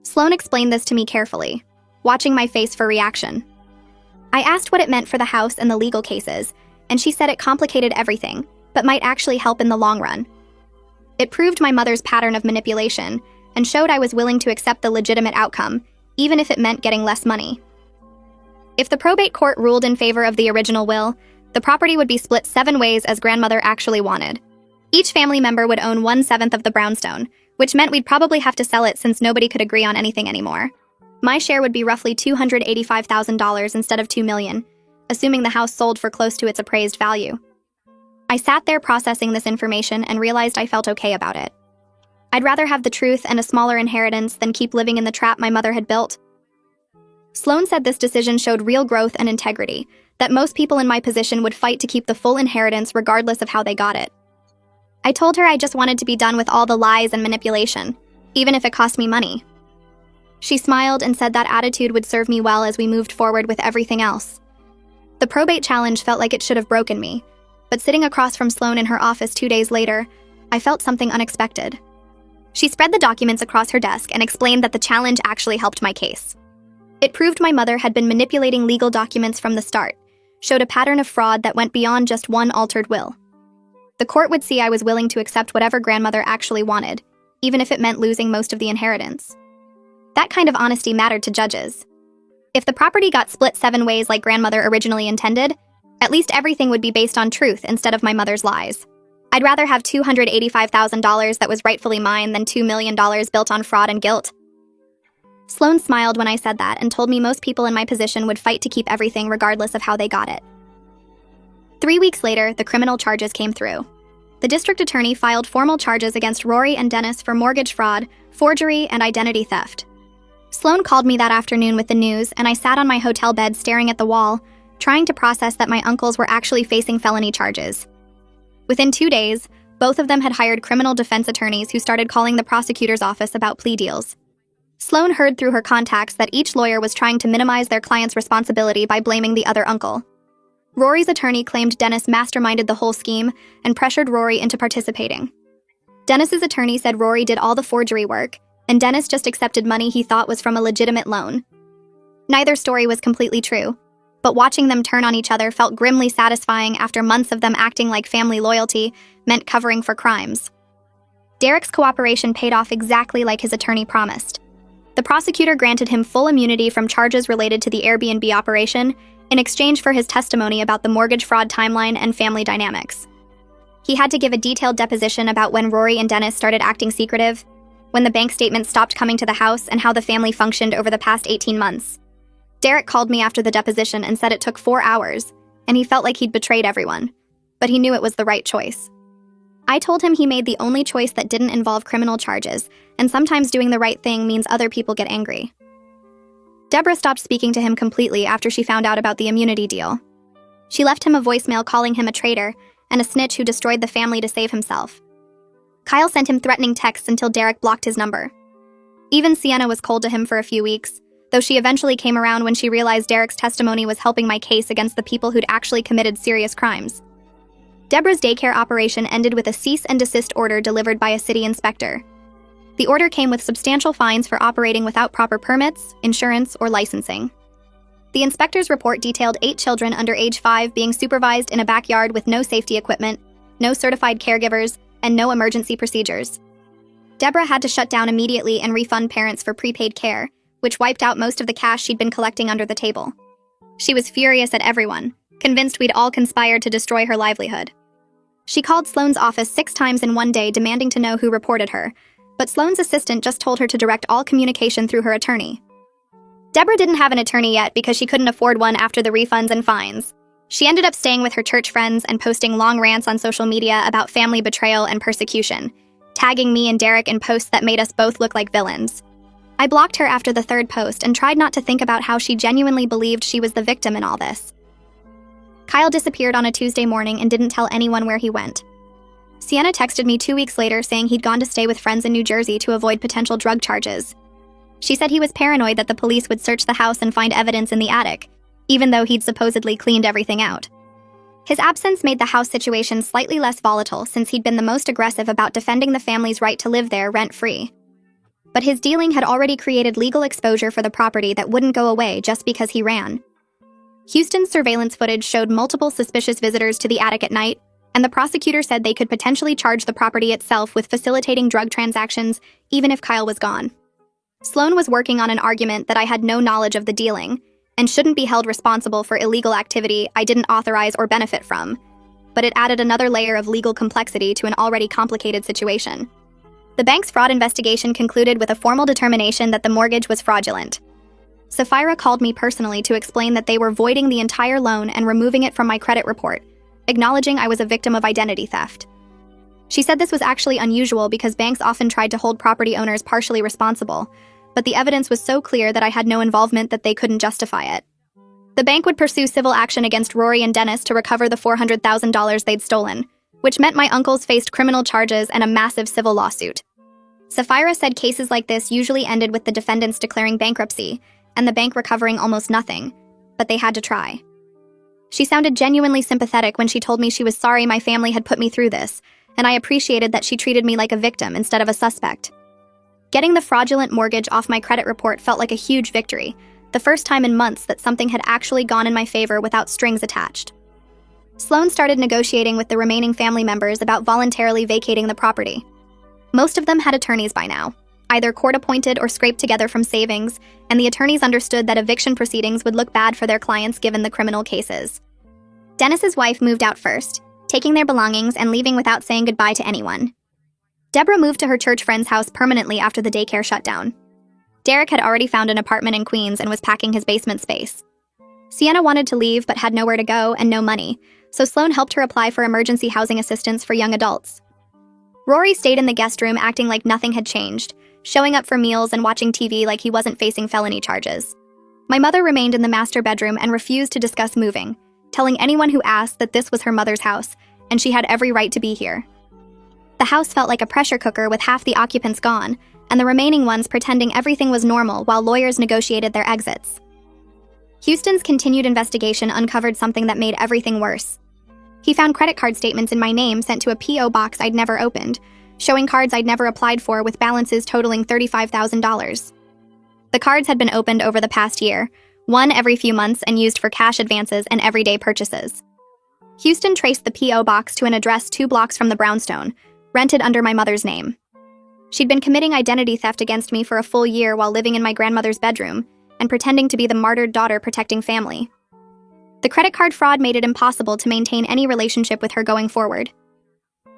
Sloan explained this to me carefully, watching my face for reaction. I asked what it meant for the house and the legal cases, and she said it complicated everything, but might actually help in the long run. It proved my mother's pattern of manipulation and showed I was willing to accept the legitimate outcome, even if it meant getting less money. If the probate court ruled in favor of the original will, the property would be split 7 ways as grandmother actually wanted. Each family member would own 1/7 of the brownstone, which meant we'd probably have to sell it since nobody could agree on anything anymore. My share would be roughly $285,000 instead of $2 million, assuming the house sold for close to its appraised value. I sat there processing this information and realized I felt okay about it. I'd rather have the truth and a smaller inheritance than keep living in the trap my mother had built. Sloan said this decision showed real growth and integrity, that most people in my position would fight to keep the full inheritance regardless of how they got it. I told her I just wanted to be done with all the lies and manipulation, even if it cost me money. She smiled and said that attitude would serve me well as we moved forward with everything else. The probate challenge felt like it should have broken me, but sitting across from Sloan in her office 2 days later, I felt something unexpected. She spread the documents across her desk and explained that the challenge actually helped my case. It proved my mother had been manipulating legal documents from the start, showed a pattern of fraud that went beyond just one altered will. The court would see I was willing to accept whatever grandmother actually wanted, even if it meant losing most of the inheritance. That kind of honesty mattered to judges. If the property got split 7 ways like grandmother originally intended, at least everything would be based on truth instead of my mother's lies. I'd rather have $285,000 that was rightfully mine than $2 million built on fraud and guilt. Sloan smiled when I said that and told me most people in my position would fight to keep everything regardless of how they got it. 3 weeks later, the criminal charges came through. The district attorney filed formal charges against Rory and Dennis for mortgage fraud, forgery, and identity theft. Sloan called me that afternoon with the news, and I sat on my hotel bed staring at the wall, trying to process that my uncles were actually facing felony charges. Within 2 days, both of them had hired criminal defense attorneys who started calling the prosecutor's office about plea deals. Sloan heard through her contacts that each lawyer was trying to minimize their client's responsibility by blaming the other uncle. Rory's attorney claimed Dennis masterminded the whole scheme and pressured Rory into participating. Dennis's attorney said Rory did all the forgery work, and Dennis just accepted money he thought was from a legitimate loan. Neither story was completely true, but watching them turn on each other felt grimly satisfying after months of them acting like family loyalty meant covering for crimes. Derek's cooperation paid off exactly like his attorney promised. The prosecutor granted him full immunity from charges related to the Airbnb operation in exchange for his testimony about the mortgage fraud timeline and family dynamics. He had to give a detailed deposition about when Rory and Dennis started acting secretive, when the bank statements stopped coming to the house, and how the family functioned over the past 18 months. Derek called me after the deposition and said it took 4 hours, and he felt like he'd betrayed everyone, but he knew it was the right choice. I told him he made the only choice that didn't involve criminal charges, and sometimes doing the right thing means other people get angry. Deborah stopped speaking to him completely after she found out about the immunity deal. She left him a voicemail calling him a traitor and a snitch who destroyed the family to save himself. Kyle sent him threatening texts until Derek blocked his number. Even Sienna was cold to him for a few weeks, though she eventually came around when she realized Derek's testimony was helping my case against the people who'd actually committed serious crimes. Deborah's daycare operation ended with a cease and desist order delivered by a city inspector. The order came with substantial fines for operating without proper permits, insurance, or licensing. The inspector's report detailed 8 children under age 5 being supervised in a backyard with no safety equipment, no certified caregivers, and no emergency procedures. Deborah had to shut down immediately and refund parents for prepaid care, which wiped out most of the cash she'd been collecting under the table. She was furious at everyone, convinced we'd all conspired to destroy her livelihood. She called Sloane's office 6 times in one day demanding to know who reported her, but Sloane's assistant just told her to direct all communication through her attorney. Deborah didn't have an attorney yet because she couldn't afford one after the refunds and fines. She ended up staying with her church friends and posting long rants on social media about family betrayal and persecution, tagging me and Derek in posts that made us both look like villains. I blocked her after the 3rd post and tried not to think about how she genuinely believed she was the victim in all this. Kyle disappeared on a Tuesday morning and didn't tell anyone where he went. Sienna texted me 2 weeks later saying he'd gone to stay with friends in New Jersey to avoid potential drug charges. She said he was paranoid that the police would search the house and find evidence in the attic, even though he'd supposedly cleaned everything out. His absence made the house situation slightly less volatile since he'd been the most aggressive about defending the family's right to live there rent-free. But his dealing had already created legal exposure for the property that wouldn't go away just because he ran. Houston's surveillance footage showed multiple suspicious visitors to the attic at night, and the prosecutor said they could potentially charge the property itself with facilitating drug transactions even if Kyle was gone. Sloane was working on an argument that I had no knowledge of the dealing and shouldn't be held responsible for illegal activity I didn't authorize or benefit from, but it added another layer of legal complexity to an already complicated situation. The bank's fraud investigation concluded with a formal determination that the mortgage was fraudulent. Sapphira called me personally to explain that they were voiding the entire loan and removing it from my credit report, acknowledging I was a victim of identity theft. She said this was actually unusual because banks often tried to hold property owners partially responsible, but the evidence was so clear that I had no involvement that they couldn't justify it. The bank would pursue civil action against Rory and Dennis to recover the $400,000 they'd stolen, which meant my uncles faced criminal charges and a massive civil lawsuit. Sapphira said cases like this usually ended with the defendants declaring bankruptcy and the bank recovering almost nothing, but they had to try. She sounded genuinely sympathetic when she told me she was sorry my family had put me through this, and I appreciated that she treated me like a victim instead of a suspect. Getting the fraudulent mortgage off my credit report felt like a huge victory, the first time in months that something had actually gone in my favor without strings attached. Sloane started negotiating with the remaining family members about voluntarily vacating the property. Most of them had attorneys by now, either court-appointed or scraped together from savings, and the attorneys understood that eviction proceedings would look bad for their clients given the criminal cases. Dennis's wife moved out first, taking their belongings and leaving without saying goodbye to anyone. Deborah moved to her church friend's house permanently after the daycare shut down. Derek had already found an apartment in Queens and was packing his basement space. Sienna wanted to leave but had nowhere to go and no money, so Sloane helped her apply for emergency housing assistance for young adults. Rory stayed in the guest room acting like nothing had changed, showing up for meals and watching TV like he wasn't facing felony charges. My mother remained in the master bedroom and refused to discuss moving, telling anyone who asked that this was her mother's house, and she had every right to be here. The house felt like a pressure cooker with half the occupants gone, and the remaining ones pretending everything was normal while lawyers negotiated their exits. Houston's continued investigation uncovered something that made everything worse. He found credit card statements in my name sent to a P.O. box I'd never opened, showing cards I'd never applied for with balances totaling $35,000. The cards had been opened over the past year, one every few months and used for cash advances and everyday purchases. Houston traced the P.O. box to an address 2 blocks from the brownstone, rented under my mother's name. She'd been committing identity theft against me for a full year while living in my grandmother's bedroom and pretending to be the martyred daughter protecting family. The credit card fraud made it impossible to maintain any relationship with her going forward.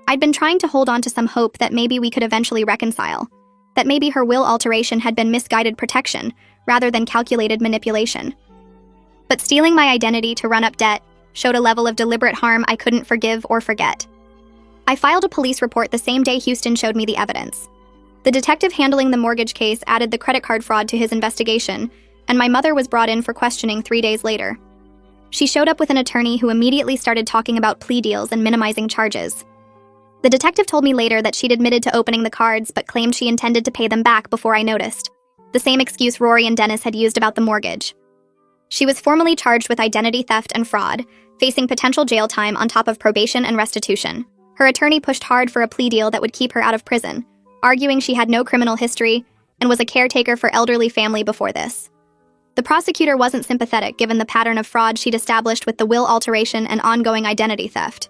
I'd been trying to hold on to some hope that maybe we could eventually reconcile, that maybe her will alteration had been misguided protection rather than calculated manipulation. But stealing my identity to run up debt showed a level of deliberate harm I couldn't forgive or forget. I filed a police report the same day Houston showed me the evidence. The detective handling the mortgage case added the credit card fraud to his investigation, and my mother was brought in for questioning 3 days later. She showed up with an attorney who immediately started talking about plea deals and minimizing charges. The detective told me later that she'd admitted to opening the cards but claimed she intended to pay them back before I noticed, the same excuse Rory and Dennis had used about the mortgage. She was formally charged with identity theft and fraud, facing potential jail time on top of probation and restitution. Her attorney pushed hard for a plea deal that would keep her out of prison, arguing she had no criminal history and was a caretaker for elderly family before this. The prosecutor wasn't sympathetic given the pattern of fraud she'd established with the will alteration and ongoing identity theft.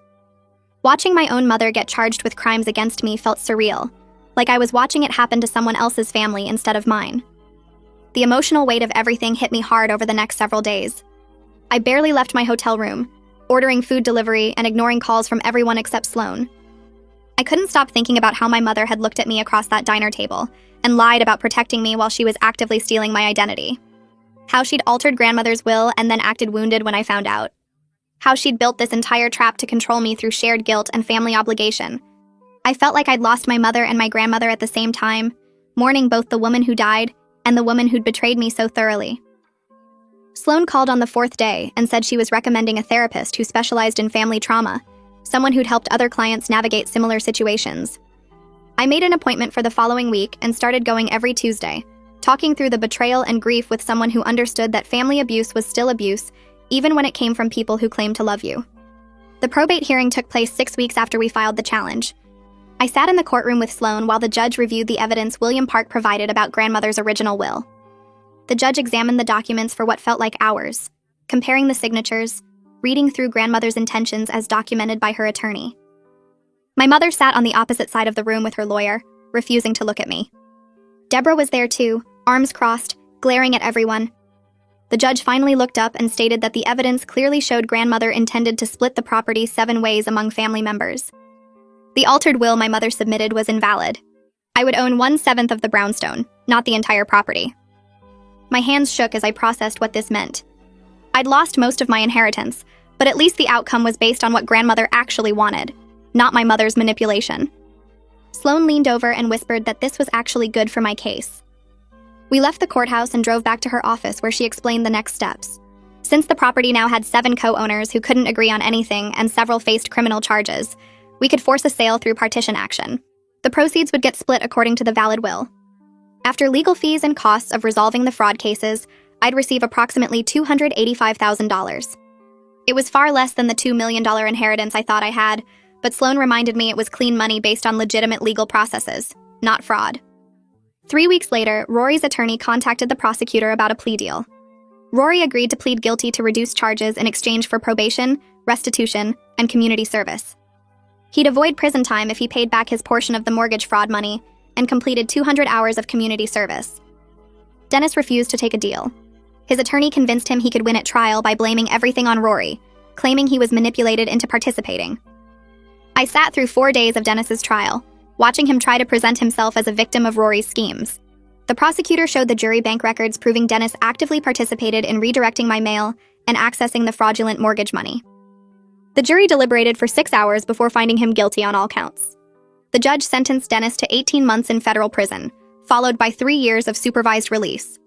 Watching my own mother get charged with crimes against me felt surreal, like I was watching it happen to someone else's family instead of mine. The emotional weight of everything hit me hard over the next several days. I barely left my hotel room, ordering food delivery and ignoring calls from everyone except Sloan. I couldn't stop thinking about how my mother had looked at me across that diner table and lied about protecting me while she was actively stealing my identity. How she'd altered grandmother's will and then acted wounded when I found out. How she'd built this entire trap to control me through shared guilt and family obligation. I felt like I'd lost my mother and my grandmother at the same time, mourning both the woman who died and the woman who'd betrayed me so thoroughly. Sloan called on the fourth day and said she was recommending a therapist who specialized in family trauma, someone who'd helped other clients navigate similar situations. I made an appointment for the following week and started going every Tuesday, talking through the betrayal and grief with someone who understood that family abuse was still abuse, even when it came from people who claimed to love you. The probate hearing took place 6 weeks after we filed the challenge. I sat in the courtroom with Sloan while the judge reviewed the evidence William Park provided about grandmother's original will. The judge examined the documents for what felt like hours, comparing the signatures, reading through grandmother's intentions as documented by her attorney. My mother sat on the opposite side of the room with her lawyer, refusing to look at me. Deborah was there too, arms crossed, glaring at everyone. The judge finally looked up and stated that the evidence clearly showed grandmother intended to split the property 7 ways among family members. The altered will my mother submitted was invalid. I would own 1/7 of the brownstone, not the entire property. My hands shook as I processed what this meant. I'd lost most of my inheritance, but at least the outcome was based on what grandmother actually wanted, not my mother's manipulation. Sloan leaned over and whispered that this was actually good for my case. We left the courthouse and drove back to her office where she explained the next steps. Since the property now had 7 co-owners who couldn't agree on anything and several faced criminal charges, we could force a sale through partition action. The proceeds would get split according to the valid will. After legal fees and costs of resolving the fraud cases, I'd receive approximately $285,000. It was far less than the $2 million inheritance I thought I had, but Sloan reminded me it was clean money based on legitimate legal processes, not fraud. 3 weeks later, Rory's attorney contacted the prosecutor about a plea deal. Rory agreed to plead guilty to reduced charges in exchange for probation, restitution, and community service. He'd avoid prison time if he paid back his portion of the mortgage fraud money and completed 200 hours of community service. Dennis refused to take a deal. His attorney convinced him he could win at trial by blaming everything on Rory, claiming he was manipulated into participating. I sat through 4 days of Dennis's trial, watching him try to present himself as a victim of Rory's schemes. The prosecutor showed the jury bank records proving Dennis actively participated in redirecting my mail and accessing the fraudulent mortgage money. The jury deliberated for 6 hours before finding him guilty on all counts. The judge sentenced Dennis to 18 months in federal prison, followed by 3 years of supervised release.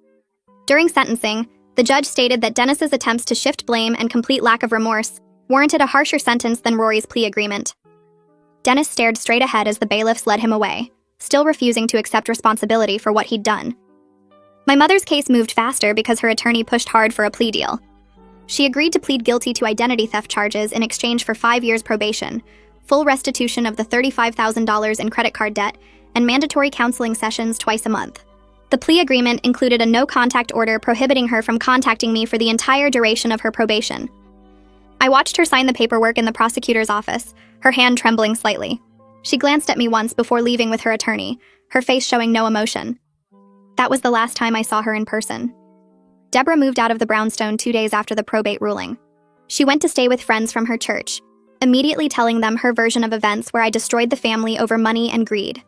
During sentencing, the judge stated that Dennis's attempts to shift blame and complete lack of remorse warranted a harsher sentence than Rory's plea agreement. Dennis stared straight ahead as the bailiffs led him away, still refusing to accept responsibility for what he'd done. My mother's case moved faster because her attorney pushed hard for a plea deal. She agreed to plead guilty to identity theft charges in exchange for 5 years probation, full restitution of the $35,000 in credit card debt, and mandatory counseling sessions twice a month. The plea agreement included a no-contact order prohibiting her from contacting me for the entire duration of her probation. I watched her sign the paperwork in the prosecutor's office, her hand trembling slightly. She glanced at me once before leaving with her attorney, her face showing no emotion. That was the last time I saw her in person. Deborah moved out of the brownstone 2 days after the probate ruling. She went to stay with friends from her church, immediately telling them her version of events where I destroyed the family over money and greed.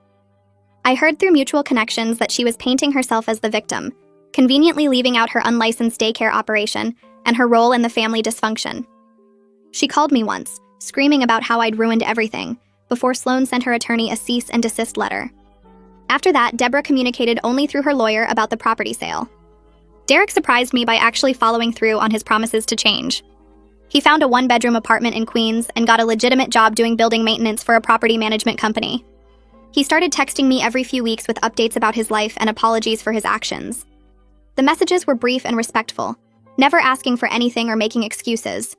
I heard through mutual connections that she was painting herself as the victim, conveniently leaving out her unlicensed daycare operation and her role in the family dysfunction. She called me once, screaming about how I'd ruined everything, before Sloan sent her attorney a cease and desist letter. After that, Deborah communicated only through her lawyer about the property sale. Derek surprised me by actually following through on his promises to change. He found a 1-bedroom apartment in Queens and got a legitimate job doing building maintenance for a property management company. He started texting me every few weeks with updates about his life and apologies for his actions. The messages were brief and respectful, never asking for anything or making excuses.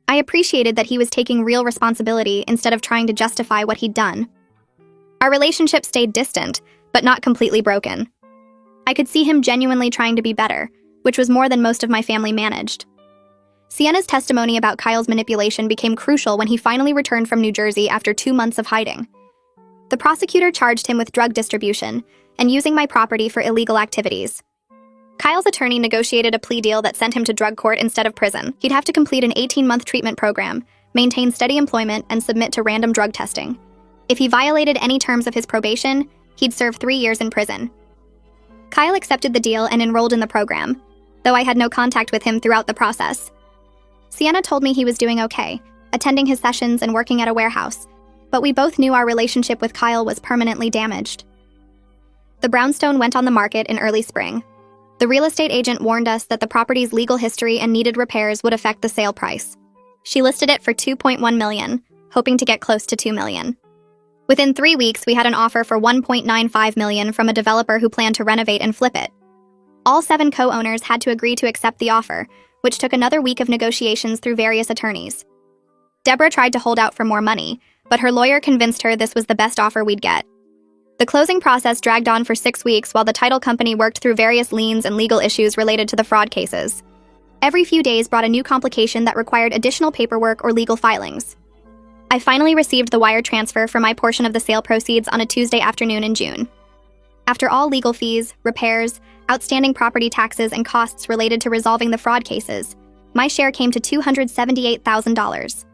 I appreciated that he was taking real responsibility instead of trying to justify what he'd done. Our relationship stayed distant, but not completely broken. I could see him genuinely trying to be better, which was more than most of my family managed. Sienna's testimony about Kyle's manipulation became crucial when he finally returned from New Jersey after 2 months of hiding. The prosecutor charged him with drug distribution and using my property for illegal activities. Kyle's attorney negotiated a plea deal that sent him to drug court instead of prison. He'd have to complete an 18-month treatment program, maintain steady employment, and submit to random drug testing. If he violated any terms of his probation, he'd serve 3 years in prison. Kyle accepted the deal and enrolled in the program, though I had no contact with him throughout the process. Sienna told me he was doing okay, attending his sessions and working at a warehouse, but we both knew our relationship with Kyle was permanently damaged. The brownstone went on the market in early spring. The real estate agent warned us that the property's legal history and needed repairs would affect the sale price. She listed it for $2.1 million, hoping to get close to $2 million. Within 3 weeks, we had an offer for $1.95 million from a developer who planned to renovate and flip it. All 7 co-owners had to agree to accept the offer, which took another week of negotiations through various attorneys. Deborah tried to hold out for more money, but her lawyer convinced her this was the best offer we'd get. The closing process dragged on for 6 weeks while the title company worked through various liens and legal issues related to the fraud cases. Every few days brought a new complication that required additional paperwork or legal filings. I finally received the wire transfer for my portion of the sale proceeds on a Tuesday afternoon in June. After all legal fees, repairs, outstanding property taxes, and costs related to resolving the fraud cases, my share came to $278,000.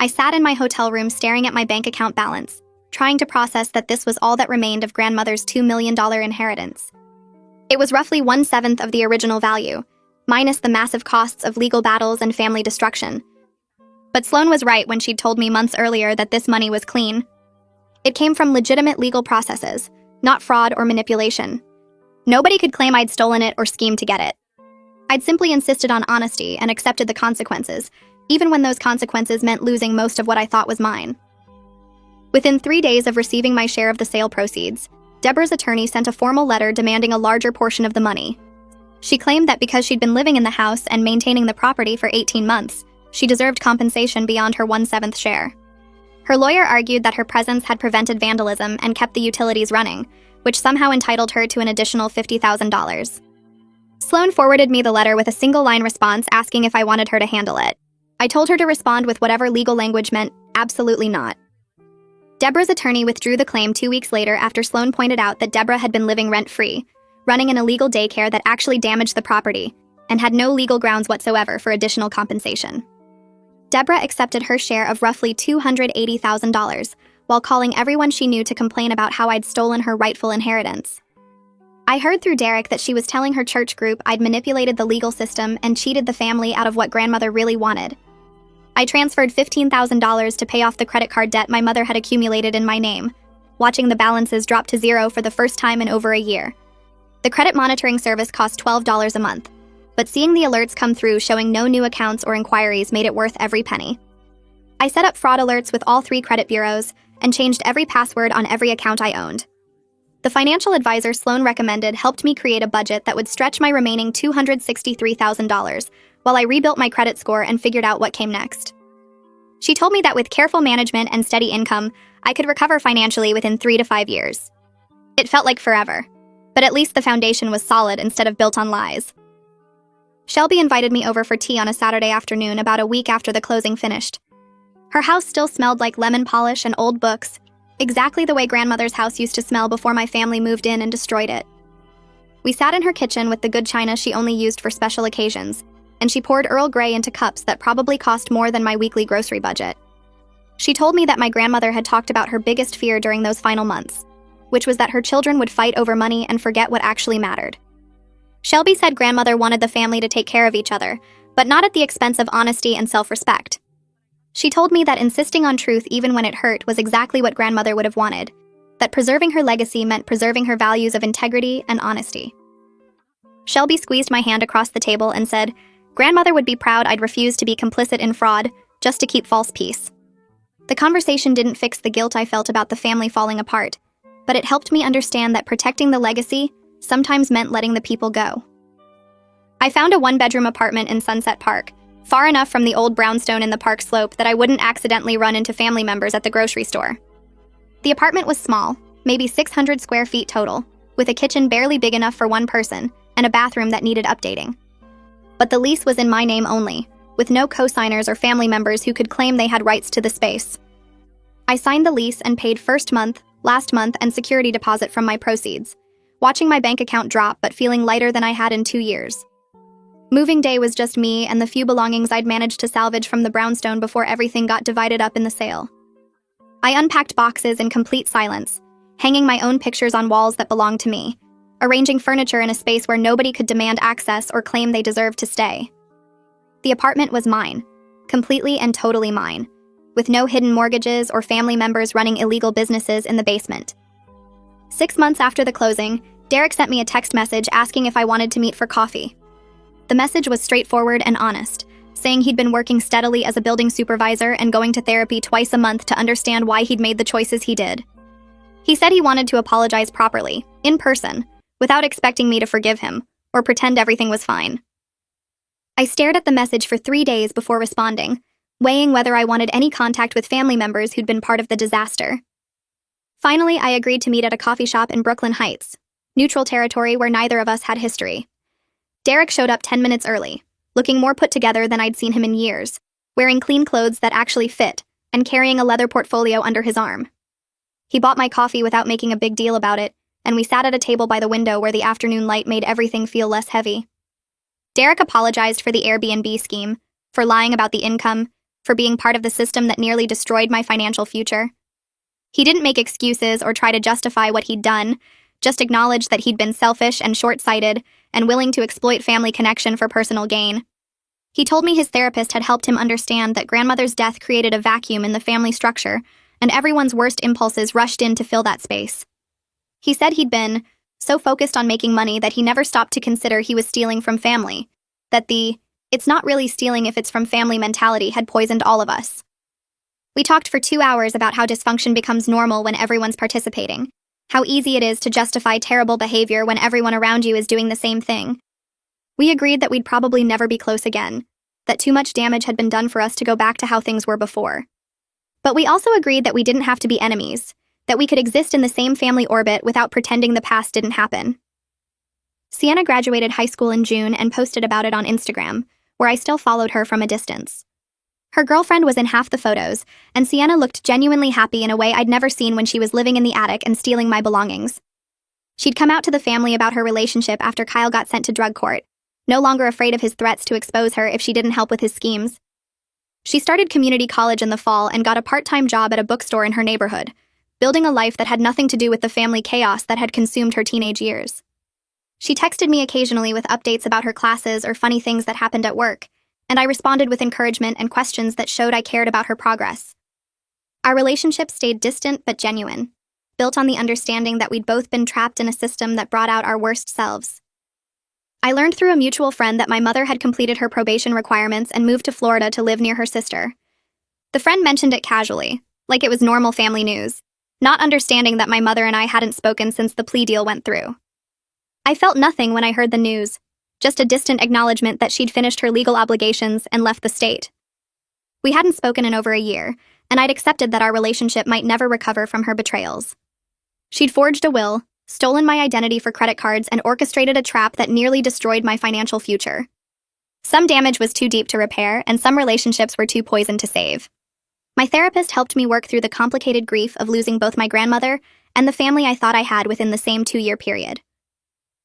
I sat in my hotel room staring at my bank account balance, trying to process that this was all that remained of grandmother's $2 million inheritance. It was roughly 1/7 of the original value, minus the massive costs of legal battles and family destruction. But Sloan was right when she'd told me months earlier that this money was clean. It came from legitimate legal processes, not fraud or manipulation. Nobody could claim I'd stolen it or schemed to get it. I'd simply insisted on honesty and accepted the consequences, even when those consequences meant losing most of what I thought was mine. Within 3 days of receiving my share of the sale proceeds, Deborah's attorney sent a formal letter demanding a larger portion of the money. She claimed that because she'd been living in the house and maintaining the property for 18 months, she deserved compensation beyond her 1/7 share. Her lawyer argued that her presence had prevented vandalism and kept the utilities running, which somehow entitled her to an additional $50,000. Sloan forwarded me the letter with a single-line response asking if I wanted her to handle it. I told her to respond with whatever legal language meant absolutely not. Deborah's attorney withdrew the claim 2 weeks later after Sloan pointed out that Deborah had been living rent-free, running an illegal daycare that actually damaged the property, and had no legal grounds whatsoever for additional compensation. Deborah accepted her share of roughly $280,000, while calling everyone she knew to complain about how I'd stolen her rightful inheritance. I heard through Derek that she was telling her church group I'd manipulated the legal system and cheated the family out of what grandmother really wanted. I transferred $15,000 to pay off the credit card debt my mother had accumulated in my name, watching the balances drop to zero for the first time in over a year. The credit monitoring service cost $12 a month, but seeing the alerts come through showing no new accounts or inquiries made it worth every penny. I set up fraud alerts with all 3 credit bureaus and changed every password on every account I owned. The financial advisor Sloan recommended helped me create a budget that would stretch my remaining $263,000 while I rebuilt my credit score and figured out what came next. She told me that with careful management and steady income, I could recover financially within 3 to 5 years. It felt like forever, but at least the foundation was solid instead of built on lies. Shelby invited me over for tea on a Saturday afternoon about a week after the closing finished. Her house still smelled like lemon polish and old books, exactly the way grandmother's house used to smell before my family moved in and destroyed it. We sat in her kitchen with the good china she only used for special occasions, and she poured Earl Grey into cups that probably cost more than my weekly grocery budget. She told me that my grandmother had talked about her biggest fear during those final months, which was that her children would fight over money and forget what actually mattered. Shelby said grandmother wanted the family to take care of each other, but not at the expense of honesty and self-respect. She told me that insisting on truth even when it hurt was exactly what grandmother would have wanted, that preserving her legacy meant preserving her values of integrity and honesty. Shelby squeezed my hand across the table and said, grandmother would be proud I'd refused to be complicit in fraud just to keep false peace. The conversation didn't fix the guilt I felt about the family falling apart, but it helped me understand that protecting the legacy sometimes meant letting the people go. I found a 1-bedroom apartment in Sunset Park, far enough from the old brownstone in the park slope that I wouldn't accidentally run into family members at the grocery store. The apartment was small, maybe 600 square feet total, with a kitchen barely big enough for one person and a bathroom that needed updating. But the lease was in my name only, with no co-signers or family members who could claim they had rights to the space. I signed the lease and paid first month, last month, and security deposit from my proceeds, watching my bank account drop but feeling lighter than I had in 2 years. Moving day was just me and the few belongings I'd managed to salvage from the brownstone before everything got divided up in the sale. I unpacked boxes in complete silence, hanging my own pictures on walls that belonged to me, arranging furniture in a space where nobody could demand access or claim they deserved to stay. The apartment was mine, completely and totally mine, with no hidden mortgages or family members running illegal businesses in the basement. 6 months after the closing, Derek sent me a text message asking if I wanted to meet for coffee. The message was straightforward and honest, saying he'd been working steadily as a building supervisor and going to therapy twice a month to understand why he'd made the choices he did. He said he wanted to apologize properly, in person, without expecting me to forgive him, or pretend everything was fine. I stared at the message for 3 days before responding, weighing whether I wanted any contact with family members who'd been part of the disaster. Finally, I agreed to meet at a coffee shop in Brooklyn Heights, neutral territory where neither of us had history. Derek showed up 10 minutes early, looking more put together than I'd seen him in years, wearing clean clothes that actually fit, and carrying a leather portfolio under his arm. He bought my coffee without making a big deal about it, and we sat at a table by the window where the afternoon light made everything feel less heavy. Derek apologized for the Airbnb scheme, for lying about the income, for being part of the system that nearly destroyed my financial future. He didn't make excuses or try to justify what he'd done, just acknowledged that he'd been selfish and short-sighted and willing to exploit family connection for personal gain. He told me his therapist had helped him understand that grandmother's death created a vacuum in the family structure, and everyone's worst impulses rushed in to fill that space. He said he'd been so focused on making money that he never stopped to consider he was stealing from family, that the "it's not really stealing if it's from family" mentality had poisoned all of us. We talked for 2 hours about how dysfunction becomes normal when everyone's participating, how easy it is to justify terrible behavior when everyone around you is doing the same thing. We agreed that we'd probably never be close again, that too much damage had been done for us to go back to how things were before. But we also agreed that we didn't have to be enemies, that we could exist in the same family orbit without pretending the past didn't happen. Sienna graduated high school in June and posted about it on Instagram, where I still followed her from a distance. Her girlfriend was in half the photos, and Sienna looked genuinely happy in a way I'd never seen when she was living in the attic and stealing my belongings. She'd come out to the family about her relationship after Kyle got sent to drug court, no longer afraid of his threats to expose her if she didn't help with his schemes. She started community college in the fall and got a part-time job at a bookstore in her neighborhood, building a life that had nothing to do with the family chaos that had consumed her teenage years. She texted me occasionally with updates about her classes or funny things that happened at work, and I responded with encouragement and questions that showed I cared about her progress. Our relationship stayed distant but genuine, built on the understanding that we'd both been trapped in a system that brought out our worst selves. I learned through a mutual friend that my mother had completed her probation requirements and moved to Florida to live near her sister. The friend mentioned it casually, like it was normal family news, not understanding that my mother and I hadn't spoken since the plea deal went through. I felt nothing when I heard the news, just a distant acknowledgement that she'd finished her legal obligations and left the state. We hadn't spoken in over a year, and I'd accepted that our relationship might never recover from her betrayals. She'd forged a will, stolen my identity for credit cards, and orchestrated a trap that nearly destroyed my financial future. Some damage was too deep to repair, and some relationships were too poisoned to save. My therapist helped me work through the complicated grief of losing both my grandmother and the family I thought I had within the same 2-year period.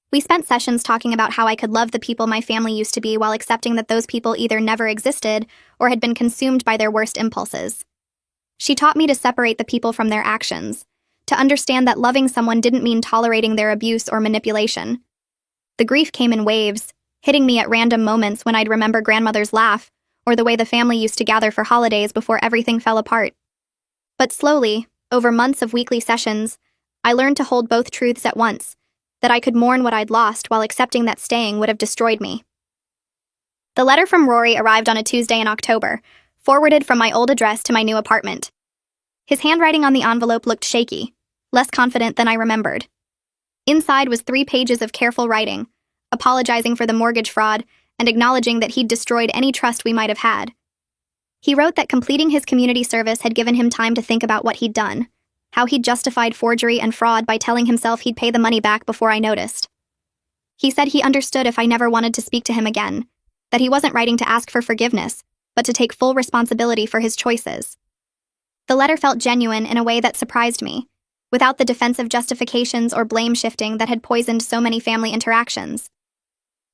We spent sessions talking about how I could love the people my family used to be while accepting that those people either never existed or had been consumed by their worst impulses. She taught me to separate the people from their actions, to understand that loving someone didn't mean tolerating their abuse or manipulation. The grief came in waves, hitting me at random moments when I'd remember grandmother's laugh or the way the family used to gather for holidays before everything fell apart. But slowly, over months of weekly sessions, I learned to hold both truths at once, that I could mourn what I'd lost while accepting that staying would have destroyed me. The letter from Rory arrived on a Tuesday in October, forwarded from my old address to my new apartment. His handwriting on the envelope looked shaky, less confident than I remembered. Inside was 3 pages of careful writing, apologizing for the mortgage fraud and acknowledging that he'd destroyed any trust we might have had. He wrote that completing his community service had given him time to think about what he'd done, how he'd justified forgery and fraud by telling himself he'd pay the money back before I noticed. He said he understood if I never wanted to speak to him again, that he wasn't writing to ask for forgiveness, but to take full responsibility for his choices. The letter felt genuine in a way that surprised me, without the defensive justifications or blame shifting that had poisoned so many family interactions.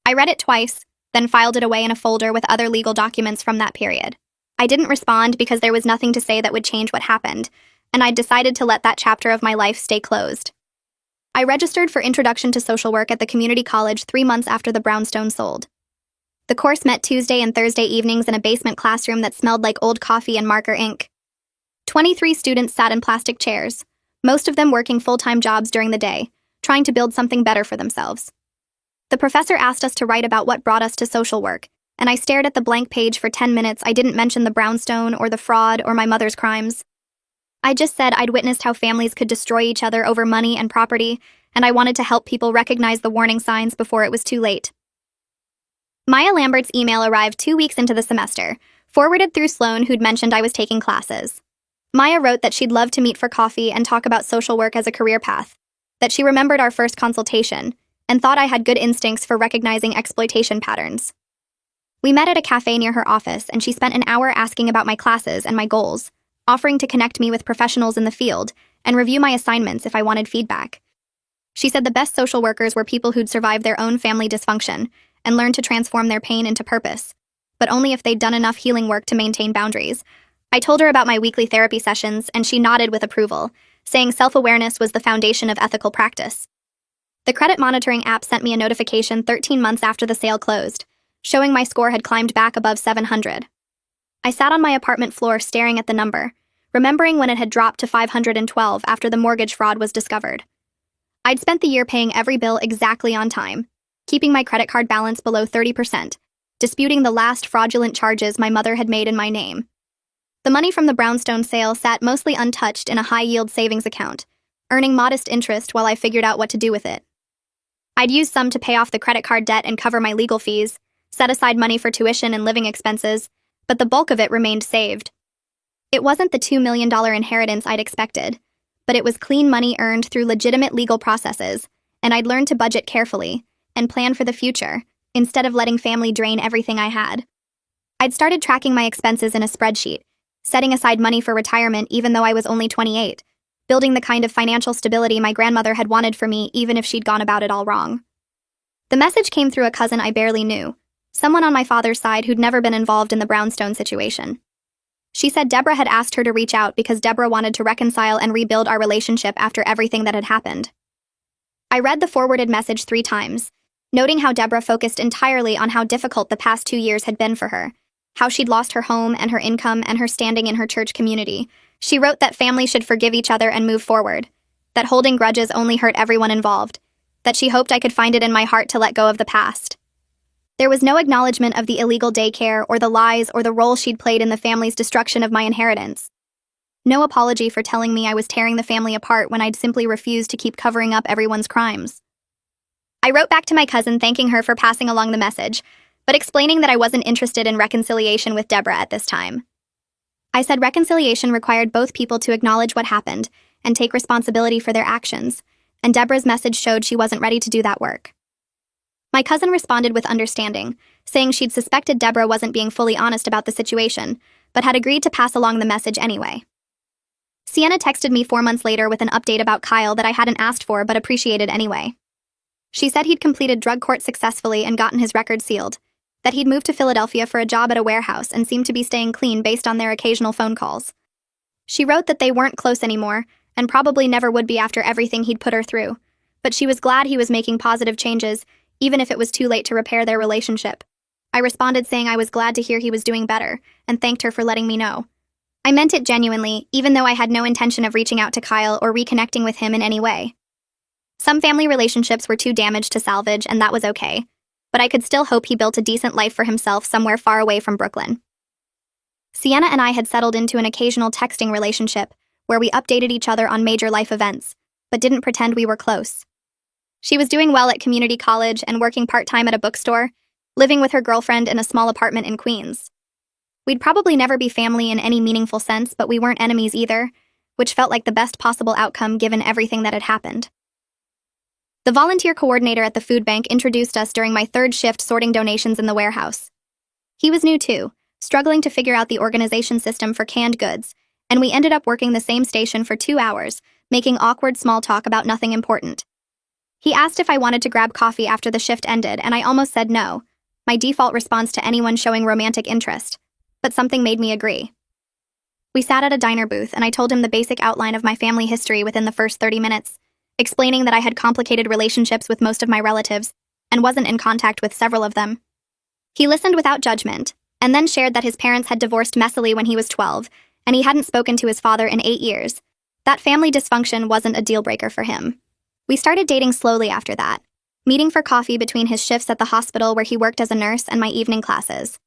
I read it twice, then filed it away in a folder with other legal documents from that period. I didn't respond because there was nothing to say that would change what happened, and I'd decided to let that chapter of my life stay closed. I registered for Introduction to Social Work at the community college 3 months after the brownstone sold. The course met Tuesday and Thursday evenings in a basement classroom that smelled like old coffee and marker ink. 23 students sat in plastic chairs, most of them working full-time jobs during the day, trying to build something better for themselves. The professor asked us to write about what brought us to social work, and I stared at the blank page for 10 minutes. I didn't mention the brownstone or the fraud or my mother's crimes. I just said I'd witnessed how families could destroy each other over money and property, and I wanted to help people recognize the warning signs before it was too late. Maya Lambert's email arrived 2 weeks into the semester, forwarded through Sloan, who'd mentioned I was taking classes. Maya wrote that she'd love to meet for coffee and talk about social work as a career path, that she remembered our first consultation, and thought I had good instincts for recognizing exploitation patterns. We met at a cafe near her office, and she spent an hour asking about my classes and my goals, offering to connect me with professionals in the field and review my assignments if I wanted feedback. She said the best social workers were people who'd survived their own family dysfunction and learned to transform their pain into purpose, but only if they'd done enough healing work to maintain boundaries. I told her about my weekly therapy sessions, and she nodded with approval, saying self-awareness was the foundation of ethical practice. The credit monitoring app sent me a notification 13 months after the sale closed, showing my score had climbed back above 700. I sat on my apartment floor staring at the number, remembering when it had dropped to 512 after the mortgage fraud was discovered. I'd spent the year paying every bill exactly on time, keeping my credit card balance below 30%, disputing the last fraudulent charges my mother had made in my name. The money from the brownstone sale sat mostly untouched in a high-yield savings account, earning modest interest while I figured out what to do with it. I'd used some to pay off the credit card debt and cover my legal fees, set aside money for tuition and living expenses, but the bulk of it remained saved. It wasn't the $2 million inheritance I'd expected, but it was clean money earned through legitimate legal processes, and I'd learned to budget carefully and plan for the future, instead of letting family drain everything I had. I'd started tracking my expenses in a spreadsheet, setting aside money for retirement even though I was only 28, building the kind of financial stability my grandmother had wanted for me even if she'd gone about it all wrong. The message came through a cousin I barely knew, someone on my father's side who'd never been involved in the brownstone situation. She said Deborah had asked her to reach out because Deborah wanted to reconcile and rebuild our relationship after everything that had happened. I read the forwarded message 3 times, noting how Deborah focused entirely on how difficult the past 2 years had been for her, how she'd lost her home and her income and her standing in her church community. She wrote that families should forgive each other and move forward, that holding grudges only hurt everyone involved, that she hoped I could find it in my heart to let go of the past. There was no acknowledgement of the illegal daycare or the lies or the role she'd played in the family's destruction of my inheritance. No apology for telling me I was tearing the family apart when I'd simply refused to keep covering up everyone's crimes. I wrote back to my cousin thanking her for passing along the message, but explaining that I wasn't interested in reconciliation with Deborah at this time. I said reconciliation required both people to acknowledge what happened and take responsibility for their actions, and Deborah's message showed she wasn't ready to do that work. My cousin responded with understanding, saying she'd suspected Deborah wasn't being fully honest about the situation, but had agreed to pass along the message anyway. Sienna texted me 4 months later with an update about Kyle that I hadn't asked for but appreciated anyway. She said he'd completed drug court successfully and gotten his record sealed, that he'd moved to Philadelphia for a job at a warehouse and seemed to be staying clean based on their occasional phone calls. She wrote that they weren't close anymore, and probably never would be after everything he'd put her through, but she was glad he was making positive changes, even if it was too late to repair their relationship. I responded saying I was glad to hear he was doing better, and thanked her for letting me know. I meant it genuinely, even though I had no intention of reaching out to Kyle or reconnecting with him in any way. Some family relationships were too damaged to salvage, and that was okay, but I could still hope he built a decent life for himself somewhere far away from Brooklyn. Sienna and I had settled into an occasional texting relationship, where we updated each other on major life events, but didn't pretend we were close. She was doing well at community college and working part-time at a bookstore, living with her girlfriend in a small apartment in Queens. We'd probably never be family in any meaningful sense, but we weren't enemies either, which felt like the best possible outcome given everything that had happened. The volunteer coordinator at the food bank introduced us during my third shift sorting donations in the warehouse. He was new too, struggling to figure out the organization system for canned goods, and we ended up working the same station for 2 hours, making awkward small talk about nothing important. He asked if I wanted to grab coffee after the shift ended, and I almost said no, my default response to anyone showing romantic interest, but something made me agree. We sat at a diner booth, and I told him the basic outline of my family history within the first 30 minutes, explaining that I had complicated relationships with most of my relatives and wasn't in contact with several of them. He listened without judgment, and then shared that his parents had divorced messily when he was 12, and he hadn't spoken to his father in 8 years. That family dysfunction wasn't a deal-breaker for him. We started dating slowly after that, meeting for coffee between his shifts at the hospital where he worked as a nurse and my evening classes.